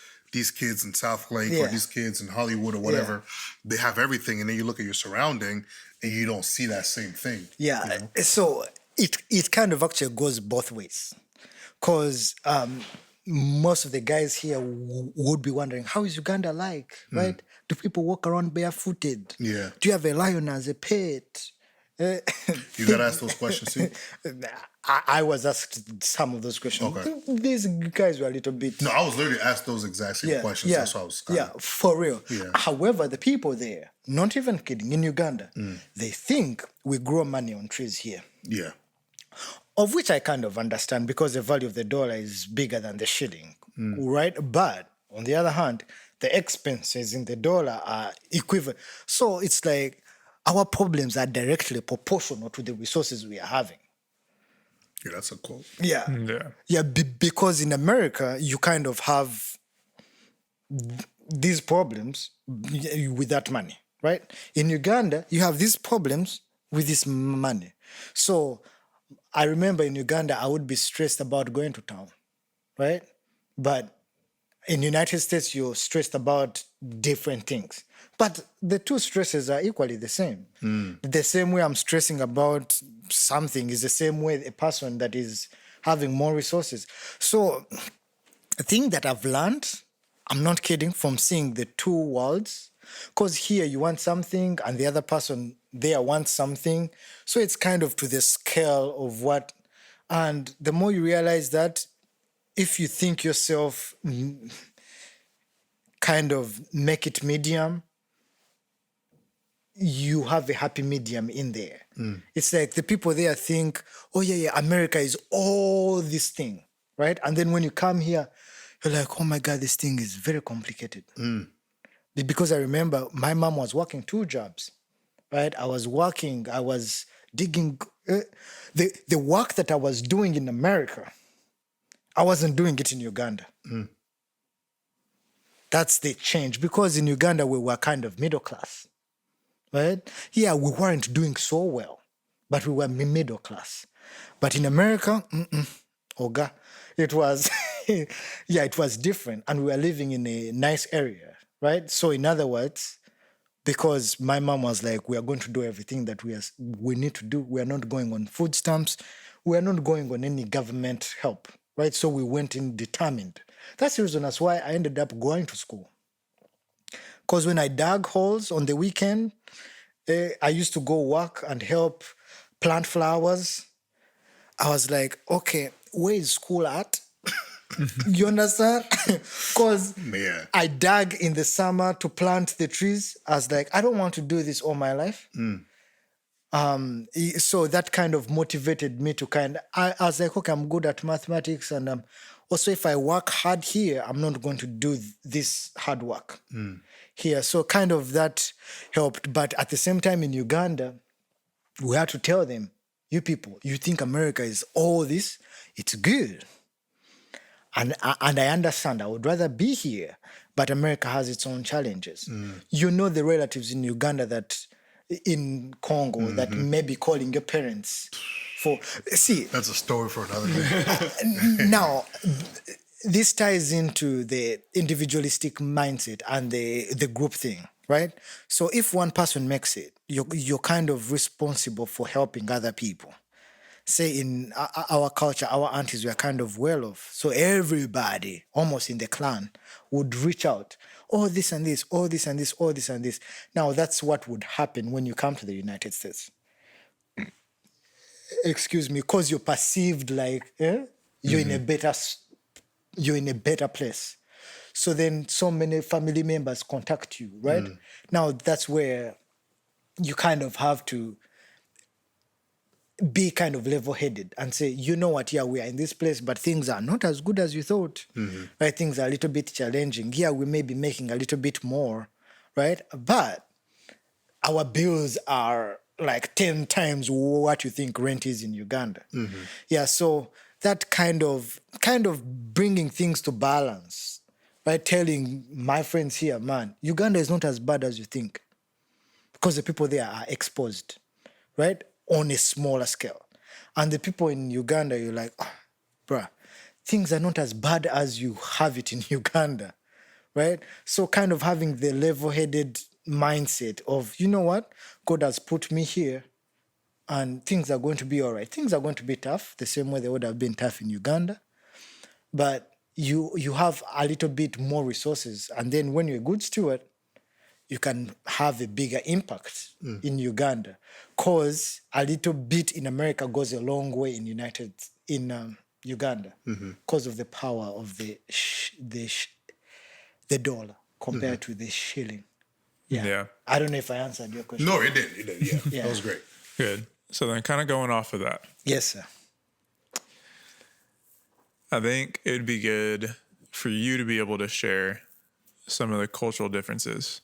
kids in South Lake or Yeah. these kids in Hollywood or whatever, they have everything. And then you look at your surrounding and you don't see that same thing. Yeah. you know? So it kind of actually goes both ways. Because most of the guys here would be wondering, how is Uganda like, right? Do people walk around barefooted? Yeah. Do you have a lion as a pet? You got to ask those questions too. I was asked some of those questions. Okay. These guys were a little bit... No, I was literally asked those exact same questions. That's why I was yeah, for real. Yeah. However, the people there, not even kidding, in Uganda, they think we grow money on trees here. Yeah. Of which I kind of understand because the value of the dollar is bigger than the shilling, right? But on the other hand, the expenses in the dollar are equivalent. So it's like our problems are directly proportional to the resources we are having. Yeah, that's a quote. Yeah. Yeah. Yeah, because in America, you kind of have these problems with that money, right? In Uganda, you have these problems with this money. So I remember in Uganda, I would be stressed about going to town, right? But in the United States, you're stressed about different things. But the two stresses are equally the same. The same way I'm stressing about something is the same way a person that is having more resources. So the thing that I've learned, I'm not kidding, from seeing the two worlds, because here you want something and the other person there wants something. So it's kind of to the scale of what, and the more you realize that if you think yourself kind of make it medium, you have a happy medium in there. It's like the people there think, oh yeah, America is all this thing, right? And then when you come here, you're like, oh my God, this thing is very complicated. Because I remember my mom was working 2 jobs, right? I was digging. The work that I was doing in America, I wasn't doing it in Uganda. That's the change. Because in Uganda, we were kind of middle class, right? Yeah, we weren't doing so well, but we were middle class. But in America, Oga, it was, it was different. And we were living in a nice area, right? So in other words, because my mom was like, we are going to do everything that we need to do. We are not going on food stamps. We are not going on any government help, right? So we went in determined. That's the reason that's why I ended up going to school. Because when I dug holes on the weekend, I used to go work and help plant flowers. I was like, okay, where is school at? You understand? Because I dug in the summer to plant the trees. I was like, I don't want to do this all my life. So that kind of motivated me to I was like, okay, I'm good at mathematics. And also if I work hard here, I'm not going to do this hard work here. So kind of that helped. But at the same time in Uganda, we had to tell them, you people, you think America is all this? It's good. And I understand, I would rather be here, but America has its own challenges. You know the relatives in Uganda in Congo that may be calling your parents for... See... That's a story for another day. Now, this ties into the individualistic mindset and the group thing, right? So if one person makes it, you're kind of responsible for helping other people. Say in our culture, our aunties were kind of well off. So everybody, almost in the clan, would reach out. Oh, this and this, oh, this and this, oh, this and this. Now, that's what would happen when you come to the United States. Excuse me, because you're perceived like you're in a better place. So then so many family members contact you, right? Now, that's where you kind of have to be kind of level-headed and say, you know what, yeah, we are in this place, but things are not as good as you thought, right? Things are a little bit challenging. Yeah, we may be making a little bit more, right? But our bills are like 10 times what you think rent is in Uganda. Yeah, so that kind of bringing things to balance, right? Telling my friends here, man, Uganda is not as bad as you think because the people there are exposed, right? On a smaller scale. And the people in Uganda, you're like, oh, bruh, things are not as bad as you have it in Uganda, right? So kind of having the level-headed mindset of, you know what? God has put me here and things are going to be all right. Things are going to be tough, the same way they would have been tough in Uganda. But you have a little bit more resources. And then when you're a good steward, you can have a bigger impact in Uganda. Because a little bit in America goes a long way in Uganda because of the power of the dollar compared to the shilling. Yeah. I don't know if I answered your question. No, it did. It did. Yeah, Yeah. that was great. Good. So then kind of going off of that, Yes, sir. I think it would be good for you to be able to share some of the cultural differences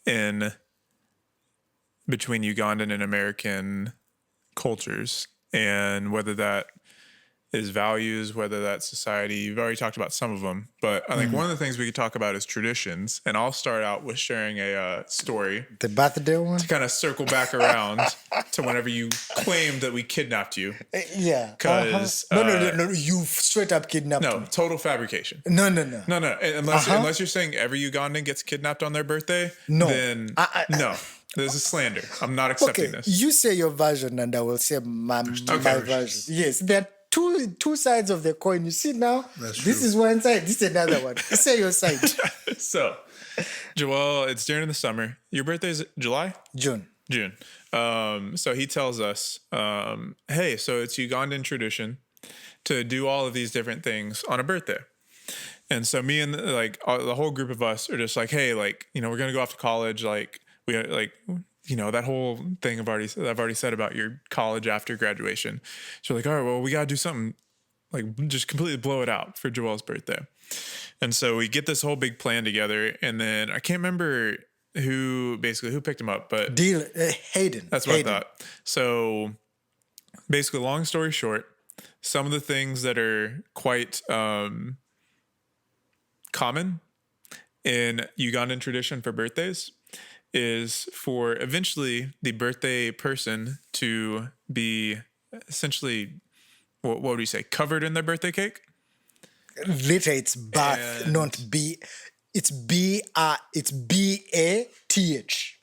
in between Ugandan and American cultures, and whether that is values, whether that's society. You've already talked about some of them, but I think one of the things we could talk about is traditions. And I'll start out with sharing a story The birthday one? to kind of circle back around to whenever you claimed that we kidnapped you. Yeah. 'Cause, No. You straight up kidnapped No, me. total fabrication. No. No, unless you're saying every Ugandan gets kidnapped on their birthday, No. then no. This is slander. I'm not accepting Okay, this. you say your version and I will say my version. Yes, there are two sides of the coin. You see now? That's This true. is one side, this is another one. Say your side. So, Joel, it's during the summer. Your birthday is July? June. June. So he tells us, hey, so it's Ugandan tradition to do all of these different things on a birthday. And so me and the whole group of us are just like, hey, like, you know, we're going to go off to college. Like, we like, you know, that whole thing I've already said about your college after graduation. So we're like, all right, well, we got to do something, like just completely blow it out for Joel's birthday. And so we get this whole big plan together. And then I can't remember who picked him up, but Hayden. that's what Hayden. I thought. So basically, long story short, some of the things that are quite common in Ugandan tradition for birthdays is for eventually the birthday person to be essentially, what would you say, covered in their birthday cake? Later it's bath, And- not B. It's B-A-T-H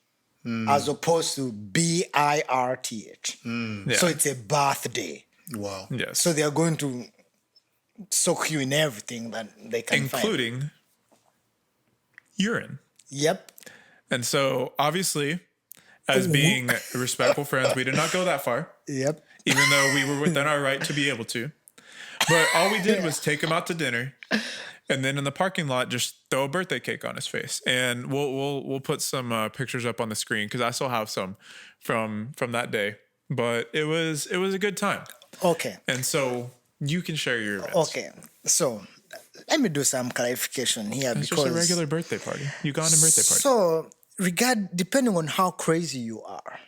as opposed to B-I-R-T-H. Yeah. So it's a birthday. Wow. Yes. So they are going to soak you in everything that they can find. Including urine. Yep. And so obviously, as being respectful friends, we did not go that far, Yep. even though we were within our right to be able to. But all we did was take him out to dinner, and then in the parking lot, just throw a birthday cake on his face. And we'll put some pictures up on the screen because I still have some from that day. But it was a good time. Okay. And so you can share your events. Okay. So let me do some clarification here It's because just a regular birthday party, Ugandan birthday party. So depending on how crazy you are,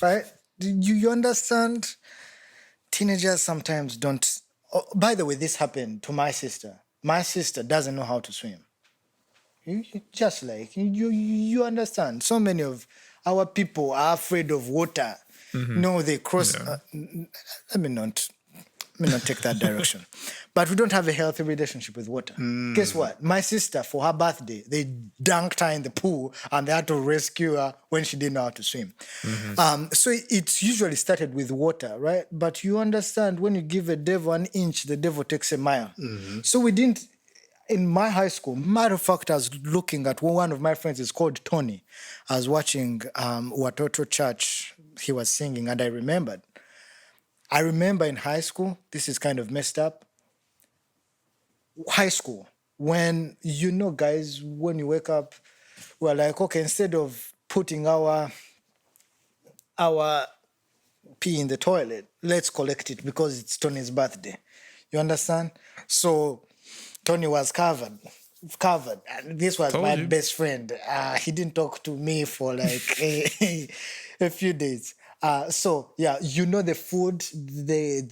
right? You understand? Teenagers sometimes don't. Oh, by the way, this happened to my sister. My sister doesn't know how to swim. Just like you understand. So many of our people are afraid of water. No, they cross. Yeah. Let me not take that direction. But we don't have a healthy relationship with water. Guess what? My sister, for her birthday, they dunked her in the pool and they had to rescue her when she didn't know how to swim. So it's usually started with water, right? But you understand, when you give a devil an inch, the devil takes a mile. So we didn't, in my high school, matter of fact, I was looking at one of my friends is called Tony. I was watching Watoto Church. He was singing and I remembered. I remember in high school, this is kind of messed up. High school, when, you know, guys, when you wake up, we're like, okay, instead of putting our pee in the toilet, let's collect it because it's Tony's birthday. You understand? So Tony was covered. And this was Told my you. best friend. He didn't talk to me for like a few days. So yeah, you know, the food, the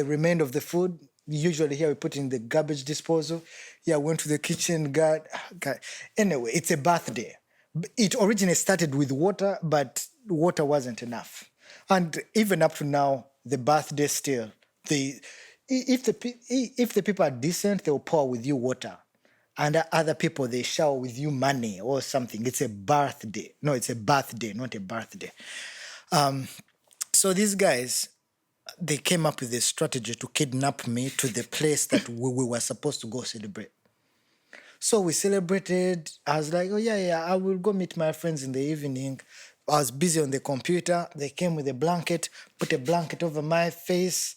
remainder of the food, usually here we put in the garbage disposal. Yeah, went to the kitchen, got. Anyway, it's a birthday. It originally started with water, but water wasn't enough. And even up to now, the birthday still, if the people are decent, they'll pour with you water. And other people, they shower with you money or something. It's a birthday. No, it's a birthday, not a birthday. So these guys, they came up with a strategy to kidnap me to the place that we were supposed to go celebrate. So we celebrated. I was like, oh, yeah, I will go meet my friends in the evening. I was busy on the computer. They came with a blanket, put a blanket over my face,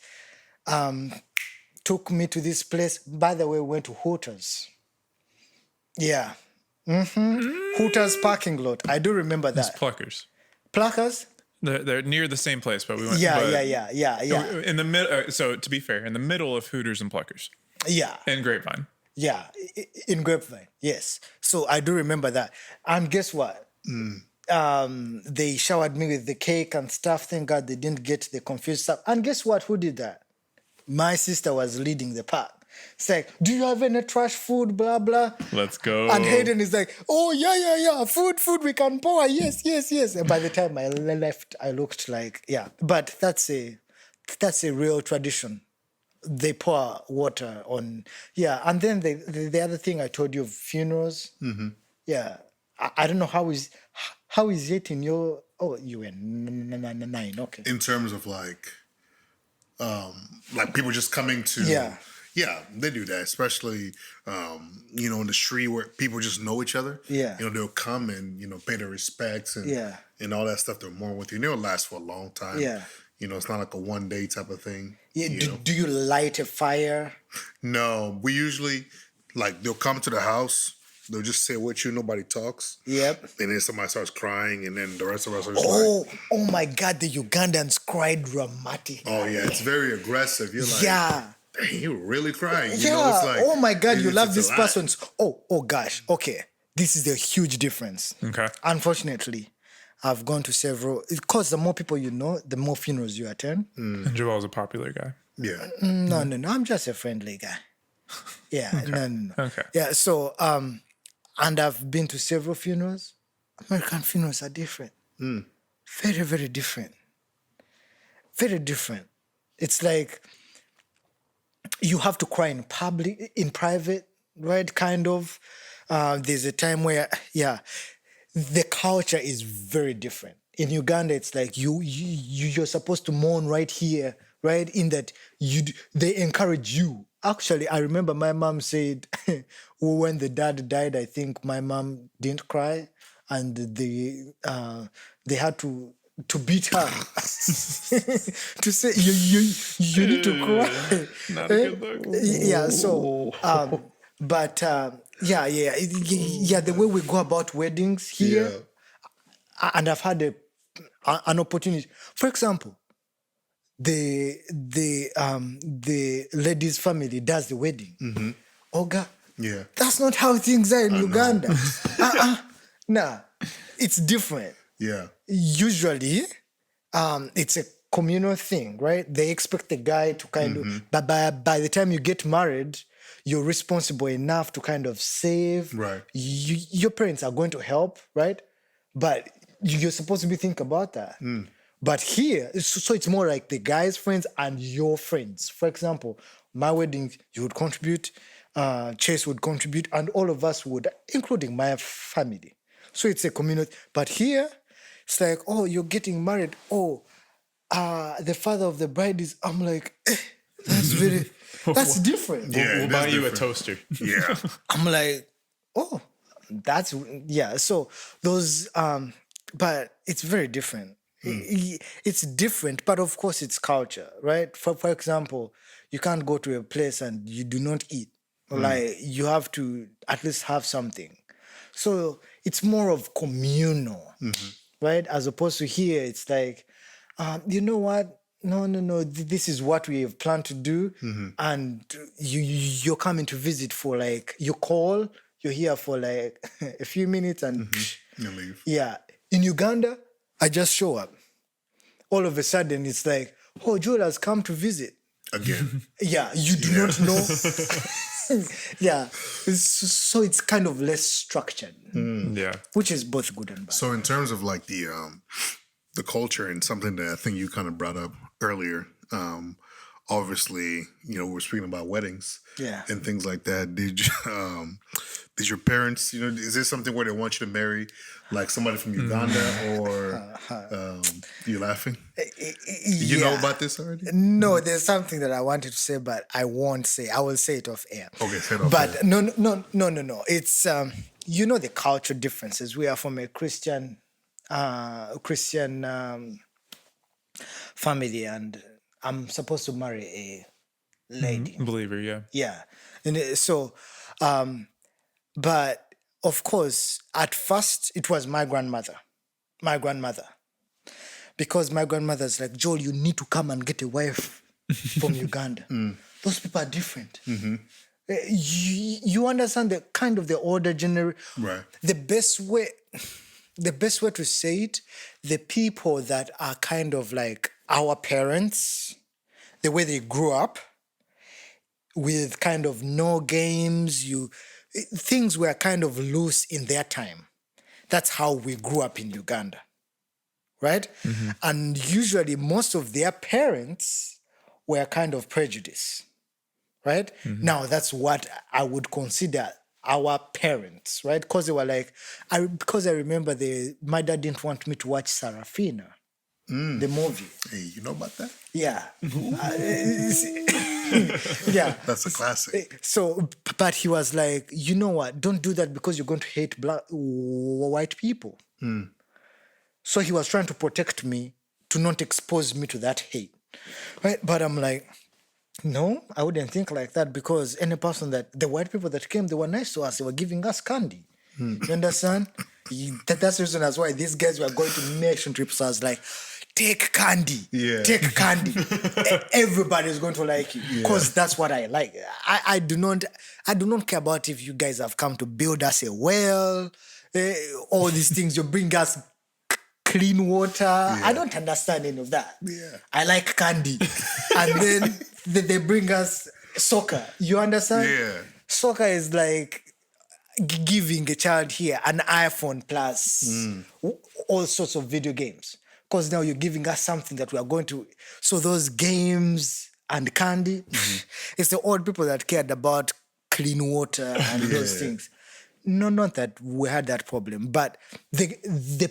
took me to this place. By the way, we went to Hooters. Yeah. Hooters parking lot. I do remember It's that. Pluckers. Pluckers? They're near the same place, but we went. Yeah. In the middle. So to be fair, in the middle of Hooters and Pluckers. Yeah. And Grapevine. Yeah, in Grapevine, yes. So I do remember that. And guess what? They showered me with the cake and stuff. Thank God they didn't get the confused stuff. And guess what? Who did that? My sister was leading the pack. It's like, do you have any trash food, blah, blah. Let's go. And Hayden is like, oh, yeah, food, we can pour. Yes. And by the time I left, I looked like, yeah. But that's a real tradition. They pour water on, yeah. And then the other thing I told you of funerals, yeah. I don't know how is it in your, you were 9, okay. In terms of like people just coming to, yeah, they do that, especially, in the street where people just know each other. Yeah. They'll come and, pay their respects and all that stuff. They're more with you. And they'll last for a long time. Yeah. It's not like a one day type of thing. Yeah. Do you light a fire? No. We usually, they'll come to the house. They'll just sit with you. Nobody talks. Yep. And then somebody starts crying. And then the rest of us are just like... Oh my God. The Ugandans cry dramatic. Oh, yeah. It's very aggressive. You're like... Yeah. Dang, you're really crying. Yeah. It's like, oh my God. You love this person. Oh gosh. Okay. This is the huge difference. Okay. Unfortunately, I've gone to several... Because the more people you know, the more funerals you attend. And Joel's a popular guy. Yeah. No. I'm just a friendly guy. Yeah. Okay. No. Okay. Yeah. So, and I've been to several funerals. American funerals are different. Very, very different. Very different. It's like you have to cry in public, in private, right? Kind of. There's a time where, the culture is very different. In Uganda, it's like you're supposed to mourn right here, right? In that they encourage you. Actually, I remember my mom said when the dad died, I think my mom didn't cry, and they had to beat her to say you need to cry. Not a good look. Yeah. So, but the way we go about weddings here, and I've had an opportunity. For example, the lady's family does the wedding. Mm-hmm. Oga, yeah, that's not how things are in Uganda. Nah, it's different. Yeah, usually, it's a communal thing, right? They expect the guy to kind of, but by the time you get married, you're responsible enough to kind of save. Right. Your parents are going to help, right? But you're supposed to be thinking about that. But here, so it's more like the guy's friends and your friends. For example, my wedding, you would contribute, Chase would contribute, and all of us would, including my family. So it's a community. But here, it's like, oh, you're getting married. Oh, the father of the bride is, I'm like, that's different. Yeah, we'll buy you a toaster. Yeah. I'm like, oh, that's, yeah. So those, but it's very different. It's different, but of course it's culture, right? For example, you can't go to a place and you do not eat. Like you have to at least have something. So it's more of communal, right? As opposed to here, it's like, you know what? No. This is what we have planned to do, and you're coming to visit for like you call. You're here for like a few minutes and You leave. Yeah. In Uganda, I just show up. All of a sudden, it's like, oh, Joel has come to visit. Again. Yeah, you do not know. Yeah. So it's kind of less structured, Yeah. which is both good and bad. So in terms of like the culture and something that I think you kind of brought up earlier, obviously, we're speaking about weddings, Yeah. and things like that. Did your parents, is this something where they want you to marry like somebody from Uganda or you laughing? You know about this already? No, there's something that I wanted to say, but I won't say. I will say it off air. Okay, say it off But air. no. It's the cultural differences. We are from a Christian family, and I'm supposed to marry a lady. Believer, yeah. Yeah, and so, but of course, at first it was my grandmother, because my grandmother's like, Joel, you need to come and get a wife from Uganda. Those people are different. You understand the kind of the older generation. Right. The best way to say it, the people that are kind of like our parents, the way they grew up with kind of no games, things were kind of loose in their time. That's how we grew up in Uganda, right? And usually most of their parents were kind of prejudiced, right? Now that's what I would consider our parents, right? Because they were like, because I remember my dad didn't want me to watch Sarafina, the movie. Hey, you know about that? Yeah. Yeah. That's a classic. So, but he was like, you know what? Don't do that because you're going to hate white people. So he was trying to protect me to not expose me to that hate, right? But I'm like, no, I wouldn't think like that, because any person the white people that came, they were nice to us. They were giving us candy. You understand? That's the reason as why these guys were going to nation trips. I was like, take candy. Yeah. Take candy. Everybody's going to like you, because that's what I like. I do not care about if you guys have come to build us a well, all these things. You bring us clean water. I don't understand any of that. Yeah. I like candy. And then they bring us soccer. You understand? Yeah. Soccer is like giving a child here an iPhone plus all sorts of video games. Because now you're giving us something that we are going to... So those games and candy, it's the old people that cared about clean water and those things. No, not that we had that problem, but the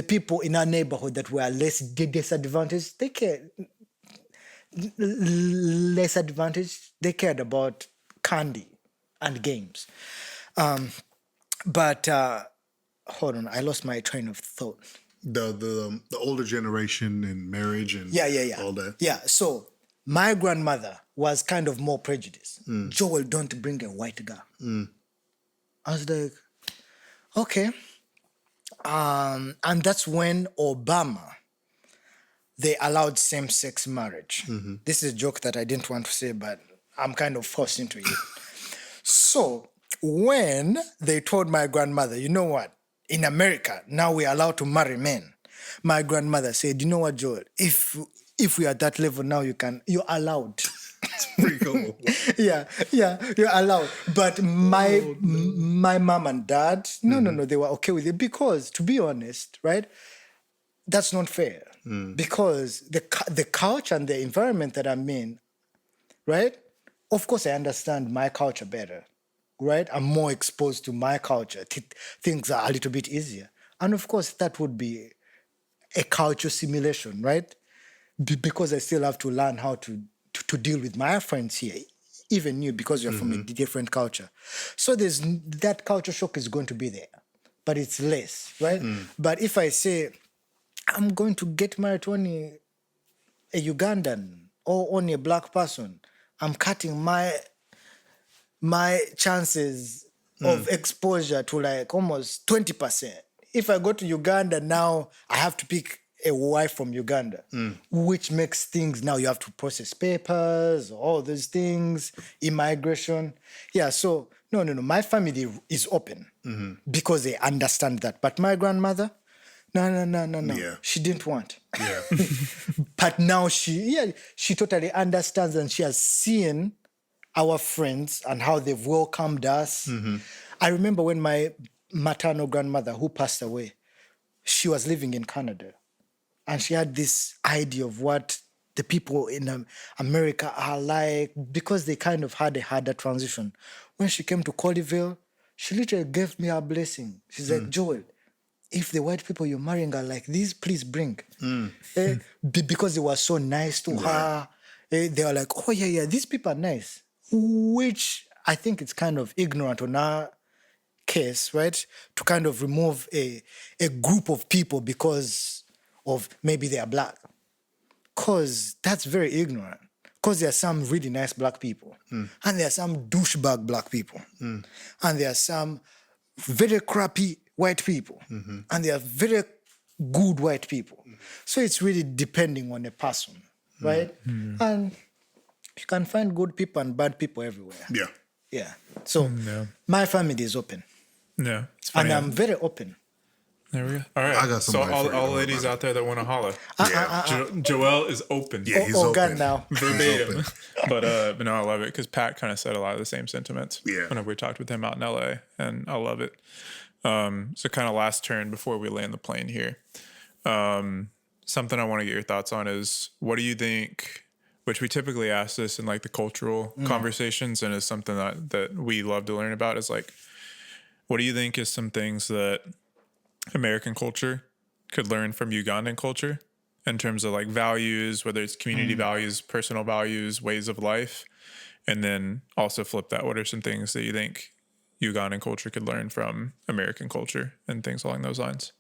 people in our neighborhood that were less disadvantaged, they cared less advantaged. They cared about candy and games. But hold on, I lost my train of thought. The older generation and marriage and all that. Yeah, so my grandmother was kind of more prejudiced. Joel, don't bring a white girl. I was like, okay. And that's when Obama, they allowed same-sex marriage. This is a joke that I didn't want to say, but I'm kind of forced into it. So when they told my grandmother, you know what? In America, now we're allowed to marry men. My grandmother said, you know what, Joel? If we are at that level now, you're allowed. It's pretty cool. Yeah, you're allowed. But my mom and dad, no, they were okay with it, because, to be honest, right, that's not fair. Because the culture and the environment that I'm in, right, of course I understand my culture better, right? I'm more exposed to my culture. Things are a little bit easier. And of course that would be a culture simulation, right? Because I still have to learn how to deal with my friends here, even you, because you're from a different culture. So that culture shock is going to be there, but it's less, right? But if I say, I'm going to get married to only a Ugandan or only a black person, I'm cutting my chances of exposure to like almost 20%. If I go to Uganda now, I have to pick a wife from Uganda, which makes things, now you have to process papers, all those things, immigration. Yeah, so no. My family is open because they understand that. But my grandmother, no. Yeah. She didn't want. Yeah. But now she totally understands, and she has seen our friends and how they've welcomed us. I remember when my maternal grandmother, who passed away, she was living in Canada. And she had this idea of what the people in America are like, because they kind of had a harder transition. When she came to Colleyville, she literally gave me her blessing. She's like, Joel, if the white people you're marrying are like these, please bring. Because they were so nice to her. They were like, oh, yeah, these people are nice. Which I think it's kind of ignorant on our case, right? To kind of remove a group of people because of maybe they are black. Because that's very ignorant. Because there are some really nice black people. And there are some douchebag black people. And there are some very crappy white people. And there are very good white people. So it's really depending on a person, right? And you can find good people and bad people everywhere. Yeah. So my family is open. Yeah. It's And funny. I'm very open. There we go. All right. I got so somebody for you, all don't worry ladies about out there that want to holler. Yeah. Joel is open. Yeah, he's Oh, open. God, now. He's Verbatim. open. But no, I love it because Pat kind of said a lot of the same sentiments. Yeah. Whenever we talked with him out in LA, and I love it. So kind of last turn before we land the plane here. Something I want to get your thoughts on is, what do you think? Which we typically ask this in like the cultural conversations, and is something that we love to learn about. Is like, what do you think is some things that American culture could learn from Ugandan culture in terms of like values, whether it's community values, personal values, ways of life, and then also flip that. What are some things that you think Ugandan culture could learn from American culture and things along those lines?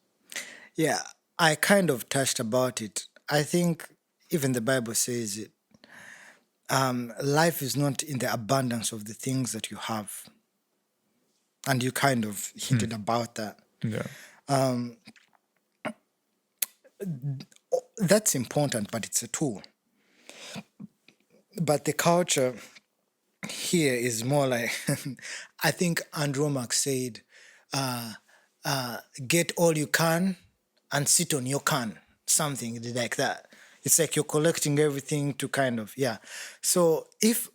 Yeah, I kind of touched about it. I think even the Bible says it. Life is not in the abundance of the things that you have. And you kind of hinted about that. Yeah. That's important, but it's a tool. But the culture here is more like, I think Andrew Marx said, get all you can and sit on your can, something like that. It's like you're collecting everything to kind of, So if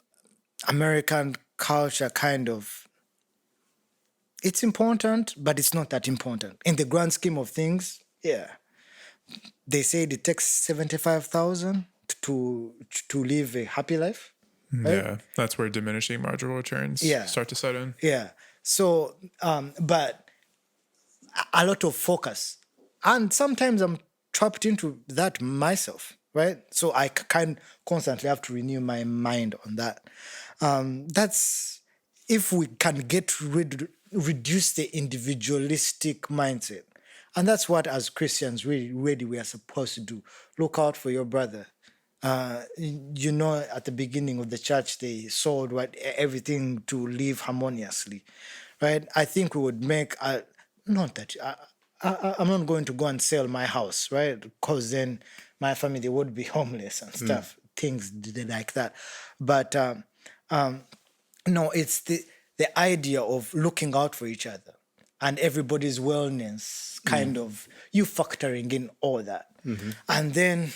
American culture kind of, it's important, but it's not that important. In the grand scheme of things, they said it takes 75,000 to live a happy life. Right? Yeah, that's where diminishing marginal returns start to set in. Yeah. So, but a lot of focus. And sometimes I'm trapped into that myself, right? So I can constantly have to renew my mind on that. That's, if we can reduce the individualistic mindset. And that's what, as Christians, really we are supposed to do. Look out for your brother. At the beginning of the church, they sold everything to live harmoniously, right? I think we would make, not that, I'm not going to go and sell my house, right? Because then my family would be homeless and stuff, things like that. But no, it's the idea of looking out for each other and everybody's wellness, kind of, you factoring in all that. And then,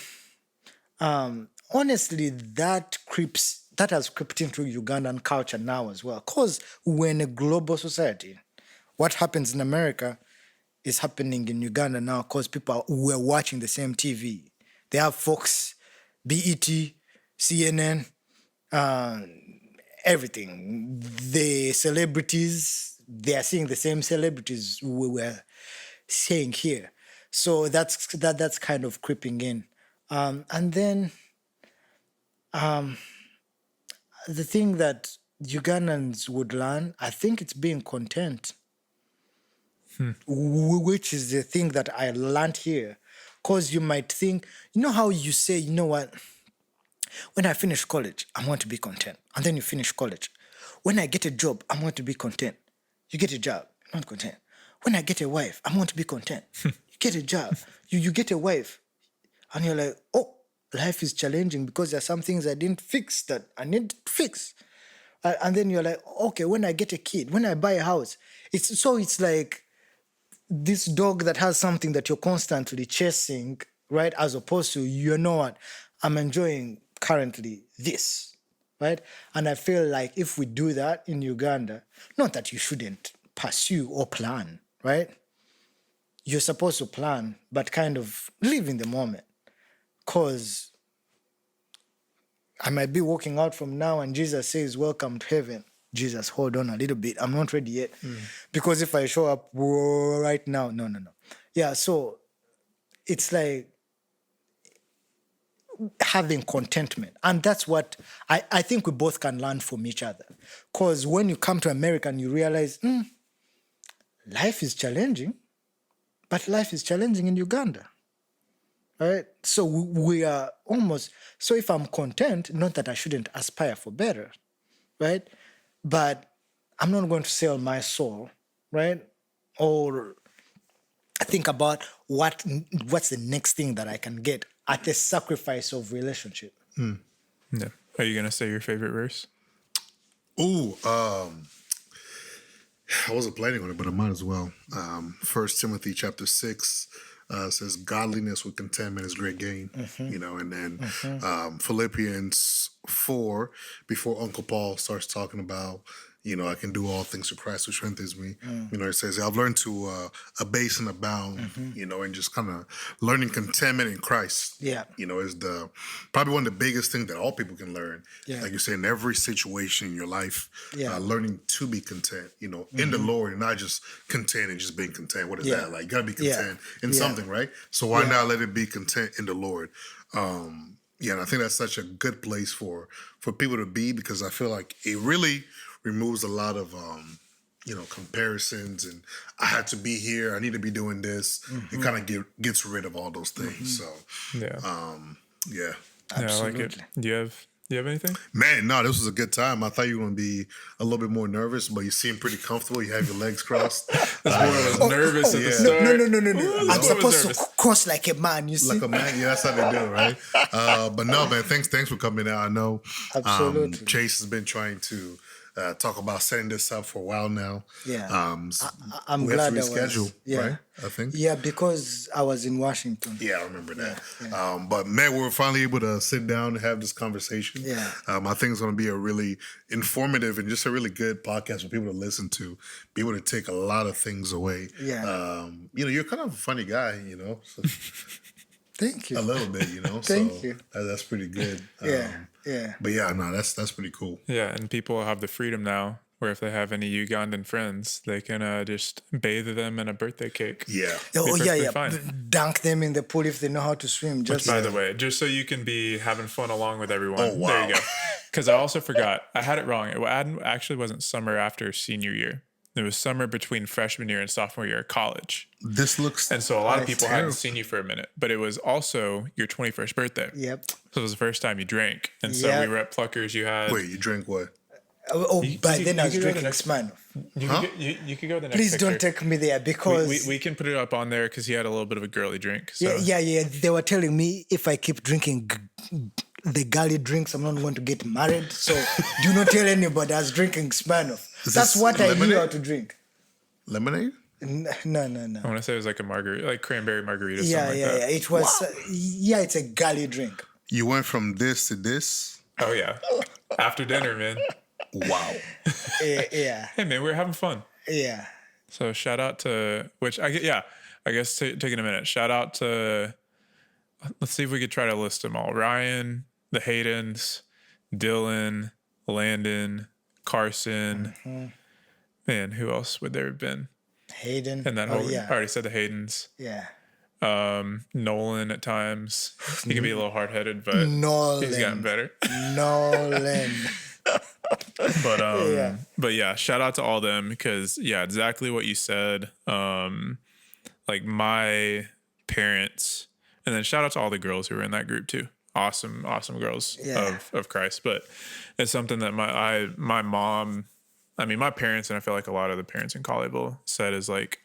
honestly, that has crept into Ugandan culture now as well. Because we're in a global society. What happens in America is happening in Uganda now because people were watching the same TV. They have Fox, BET, CNN, everything. The celebrities, they are seeing the same celebrities we were seeing here. So that's kind of creeping in. And then the thing that Ugandans would learn, I think it's being content, which is the thing that I learned here. Because you might think, you know how you say, you know what, when I finish college, I want to be content. And then you finish college. When I get a job, I want to be content. You get a job, you're not content. When I get a wife, I want to be content. You get a job, you get a wife, and you're like, oh, life is challenging because there are some things I didn't fix that I need to fix. And then you're like, okay, when I get a kid, when I buy a house, it's like this dog that has something that you're constantly chasing, right? As opposed to, you know what, I'm enjoying currently this. right? And I feel like if we do that in Uganda, not that you shouldn't pursue or plan, right? You're supposed to plan, but kind of live in the moment. Because I might be walking out from now and Jesus says, welcome to heaven. Jesus, hold on a little bit. I'm not ready yet. Because if I show up right now, no. Yeah, so it's like having contentment. And that's what I think we both can learn from each other. Because when you come to America and you realize, life is challenging, but life is challenging in Uganda. Right? So we are almost, so if I'm content, not that I shouldn't aspire for better, right? But I'm not going to sell my soul, right? Or think about what's the next thing that I can get at the sacrifice of relationship. Yeah. Are you gonna say your favorite verse? Ooh, I wasn't planning on it, but I might as well. 1 Timothy chapter 6 says, "Godliness with contentment is great gain." You know, and then Philippians 4, before Uncle Paul starts talking about, you know, I can do all things through Christ who strengthens me. You know, it says, I've learned to abase and abound, you know, and just kind of learning contentment in Christ. Yeah. You know, is probably one of the biggest things that all people can learn. Yeah. Like you say, in every situation in your life, Yeah. learning to be content, you know, in the Lord, and not just content and just being content. What is Yeah. that? Like, you got to be Yeah. content in Yeah. something, right? So why Yeah. not let it be content in the Lord? Yeah, and I think that's such a good place for people to be, because I feel like it really removes a lot of you know, comparisons and I had to be here, I need to be doing this. It kind of gets rid of all those things. So Yeah. yeah. Yeah, I like it. Absolutely. Do you have anything? Man, no, this was a good time. I thought you were going to be a little bit more nervous, but you seem pretty comfortable. You have your legs crossed. I was nervous at the yeah. start. No. I'm supposed nervous. to cross like a man, you see? Like a man, yeah, that's how they do it, right? But no, man, thanks for coming out. I know Absolutely. Chase has been trying to talk about setting this up for a while now. Yeah. So I'm we glad have I to was. reschedule, Yeah. right? I think. Yeah, because I was in Washington. Yeah, I remember that. Yeah. But man, we were finally able to sit down and have this conversation. Yeah. I think it's going to be a really informative and just a really good podcast for people to listen to, be able to take a lot of things away. Yeah. You know, you're kind of a funny guy, you know, so Thank you. a little bit, you know. Thank so you. That's pretty good. Yeah. But yeah, no, that's pretty cool. Yeah, and people have the freedom now where if they have any Ugandan friends, they can just bathe them in a birthday cake. Yeah. Oh, Be yeah. perfectly fine. Dunk them in the pool if they know how to swim. Just By the way, just so you can be having fun along with everyone. Oh, wow. There you go. Because I also forgot. I had it wrong. It actually wasn't summer after senior year. It was summer between freshman year and sophomore year of college. This looks And so a lot of That's people hadn't terrible. seen you for a minute. But it was also your 21st birthday. Yep. So it was the first time you drank. And so Yeah. we were at Pluckers. You had... Wait, you drink what? Oh, by then I was you could go to drinking the next- Smirnoff. You could go to the next Please picture. don't take me there because We can put it up on there because he had a little bit of a girly drink. So. yeah. They were telling me if I keep drinking the girly drinks, I'm not going to get married. So do not tell anybody I was drinking Smirnoff. Is That's this what I knew lemonade? how to drink. Lemonade? No. I want to say it was like a margarita, like cranberry margarita, Yeah. something like that. It was. It's a girly drink. You went from this to this? Oh, yeah. After dinner, man. Wow. Yeah. Hey, man, we were having fun. Yeah. So shout out to, I guess taking a minute. Shout out to, let's see if we could try to list them all. Ryan, the Haydens, Dylan, Landon, Carson. Man, who else would there have been? Hayden. And that Oh, whole, I yeah. already said the Haydens. Yeah. Nolan at times. He can be a little hard-headed, but Nolan. he's gotten better. Nolan. But yeah, shout out to all them because exactly what you said. Like my parents, and then shout out to all the girls who were in that group too. Awesome girls of Christ. But it's something that my mom, I mean my parents, and I feel like a lot of the parents in Colleyville said is like,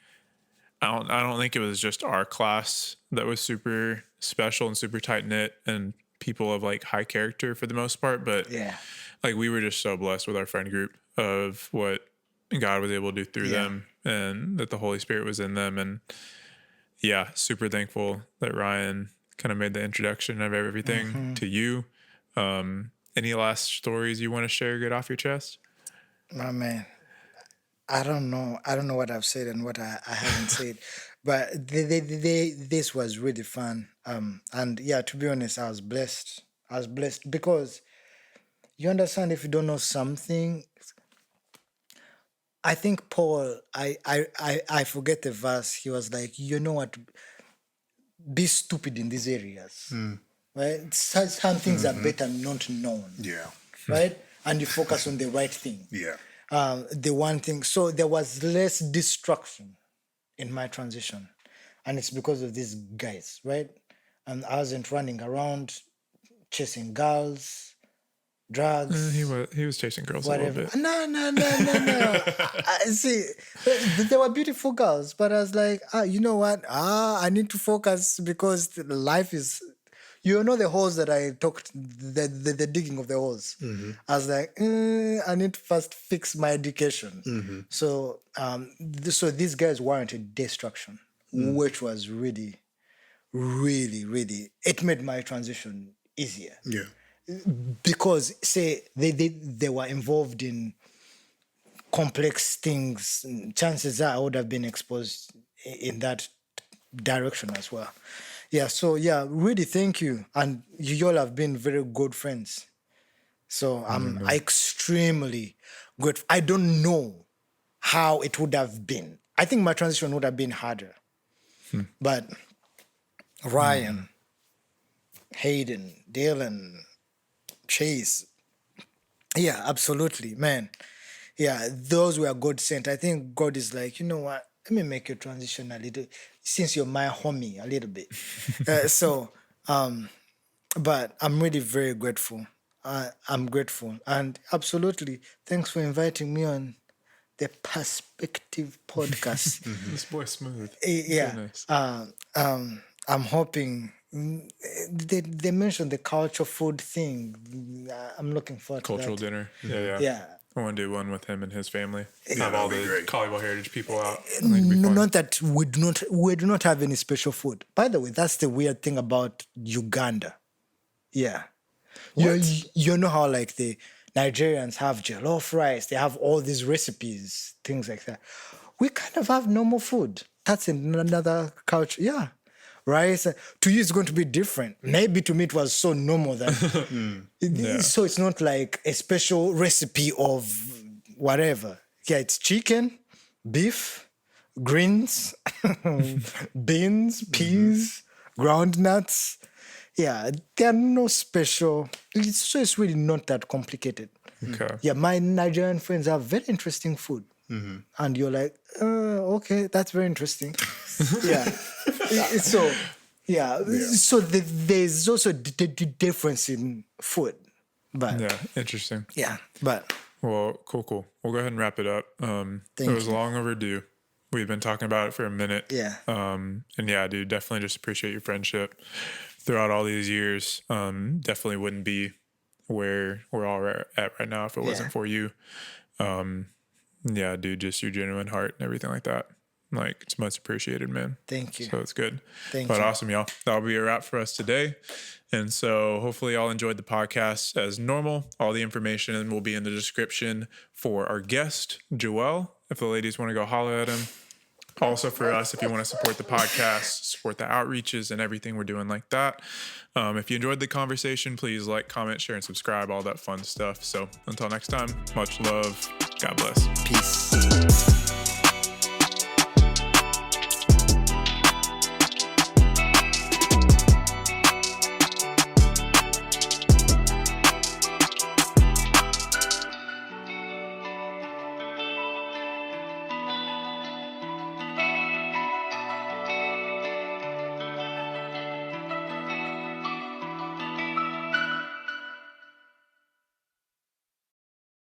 I don't think it was just our class that was super special and super tight knit and people of like high character for the most part, but like we were just so blessed with our friend group of what God was able to do through them and that the Holy Spirit was in them. And super thankful that Ryan kind of made the introduction of everything to you. any last stories you want to share, get off your chest? My man, I don't know. I don't know what I've said and what I haven't said, but this was really fun. And yeah, to be honest, I was blessed. I was blessed because you understand, if you don't know something, I think Paul, I forget the verse. He was like, you know what, be stupid in these areas, right? Some things are better not known, Yeah. right? And you focus on the right thing. Yeah. The one thing. So there was less destruction in my transition. And it's because of these guys, right? And I wasn't running around chasing girls, drugs, He was chasing girls a whatever. little bit. No. See, they were beautiful girls, but I was like, you know what? I need to focus because life is. You know the holes that I talked, the digging of the holes. I was like, I need to first fix my education. So, so these guys warranted destruction, which was really, really, really. It made my transition easier Yeah. because, say, they were involved in complex things. Chances are I would have been exposed in that direction as well. Yeah, so yeah, really thank you. And you all have been very good friends. So I'm extremely grateful. I don't know how it would have been. I think my transition would have been harder. But Ryan, Hayden, Dylan, Chase, yeah, absolutely, man. Yeah, those were God sent. I think God is like, you know what? Let me make your transition a little, since you're my homie, a little bit. But I'm really very grateful. I'm grateful. And absolutely, thanks for inviting me on the Perspective podcast. This boy's smooth. Yeah. Goodness. I'm hoping they mentioned the culture food thing. I'm looking forward Cultural to that. dinner. Yeah. Yeah. I want to do one with him and his family. Yeah, Have all that'd be the great. Colleyville Heritage people out. I think it'd be No, fun. not that we do not have any special food. By the way, that's the weird thing about Uganda. Yeah. You know how like the Nigerians have jollof rice, they have all these recipes, things like that. We kind of have normal food. That's in another culture. Yeah. Rice. To you, it's going to be different. Maybe to me, it was so normal that. So it's not like a special recipe of whatever. Yeah, it's chicken, beef, greens, beans, peas, ground nuts. Yeah, there are no special. It's really not that complicated. Okay. Yeah, my Nigerian friends have very interesting food. And you're like, okay, that's very interesting. Yeah. So, yeah. So there's also difference in food. But, Yeah, interesting. yeah, but. Well, cool. We'll go ahead and wrap it up. It was long overdue. We've been talking about it for a minute. Yeah. And yeah, dude, definitely just appreciate your friendship throughout all these years. Definitely wouldn't be where we're all at right now if it wasn't for you. Yeah, dude, just your genuine heart and everything like that. Like, it's much appreciated, man. Thank you. So it's good. Thank But you. awesome, y'all. That'll be a wrap for us today. And so hopefully y'all enjoyed the podcast as normal. All the information will be in the description for our guest, Joel, if the ladies want to go holler at him. Also for us, if you want to support the podcast, support the outreaches and everything we're doing like that. If you enjoyed the conversation, please like, comment, share, and subscribe, all that fun stuff. So until next time, much love. God bless. Peace.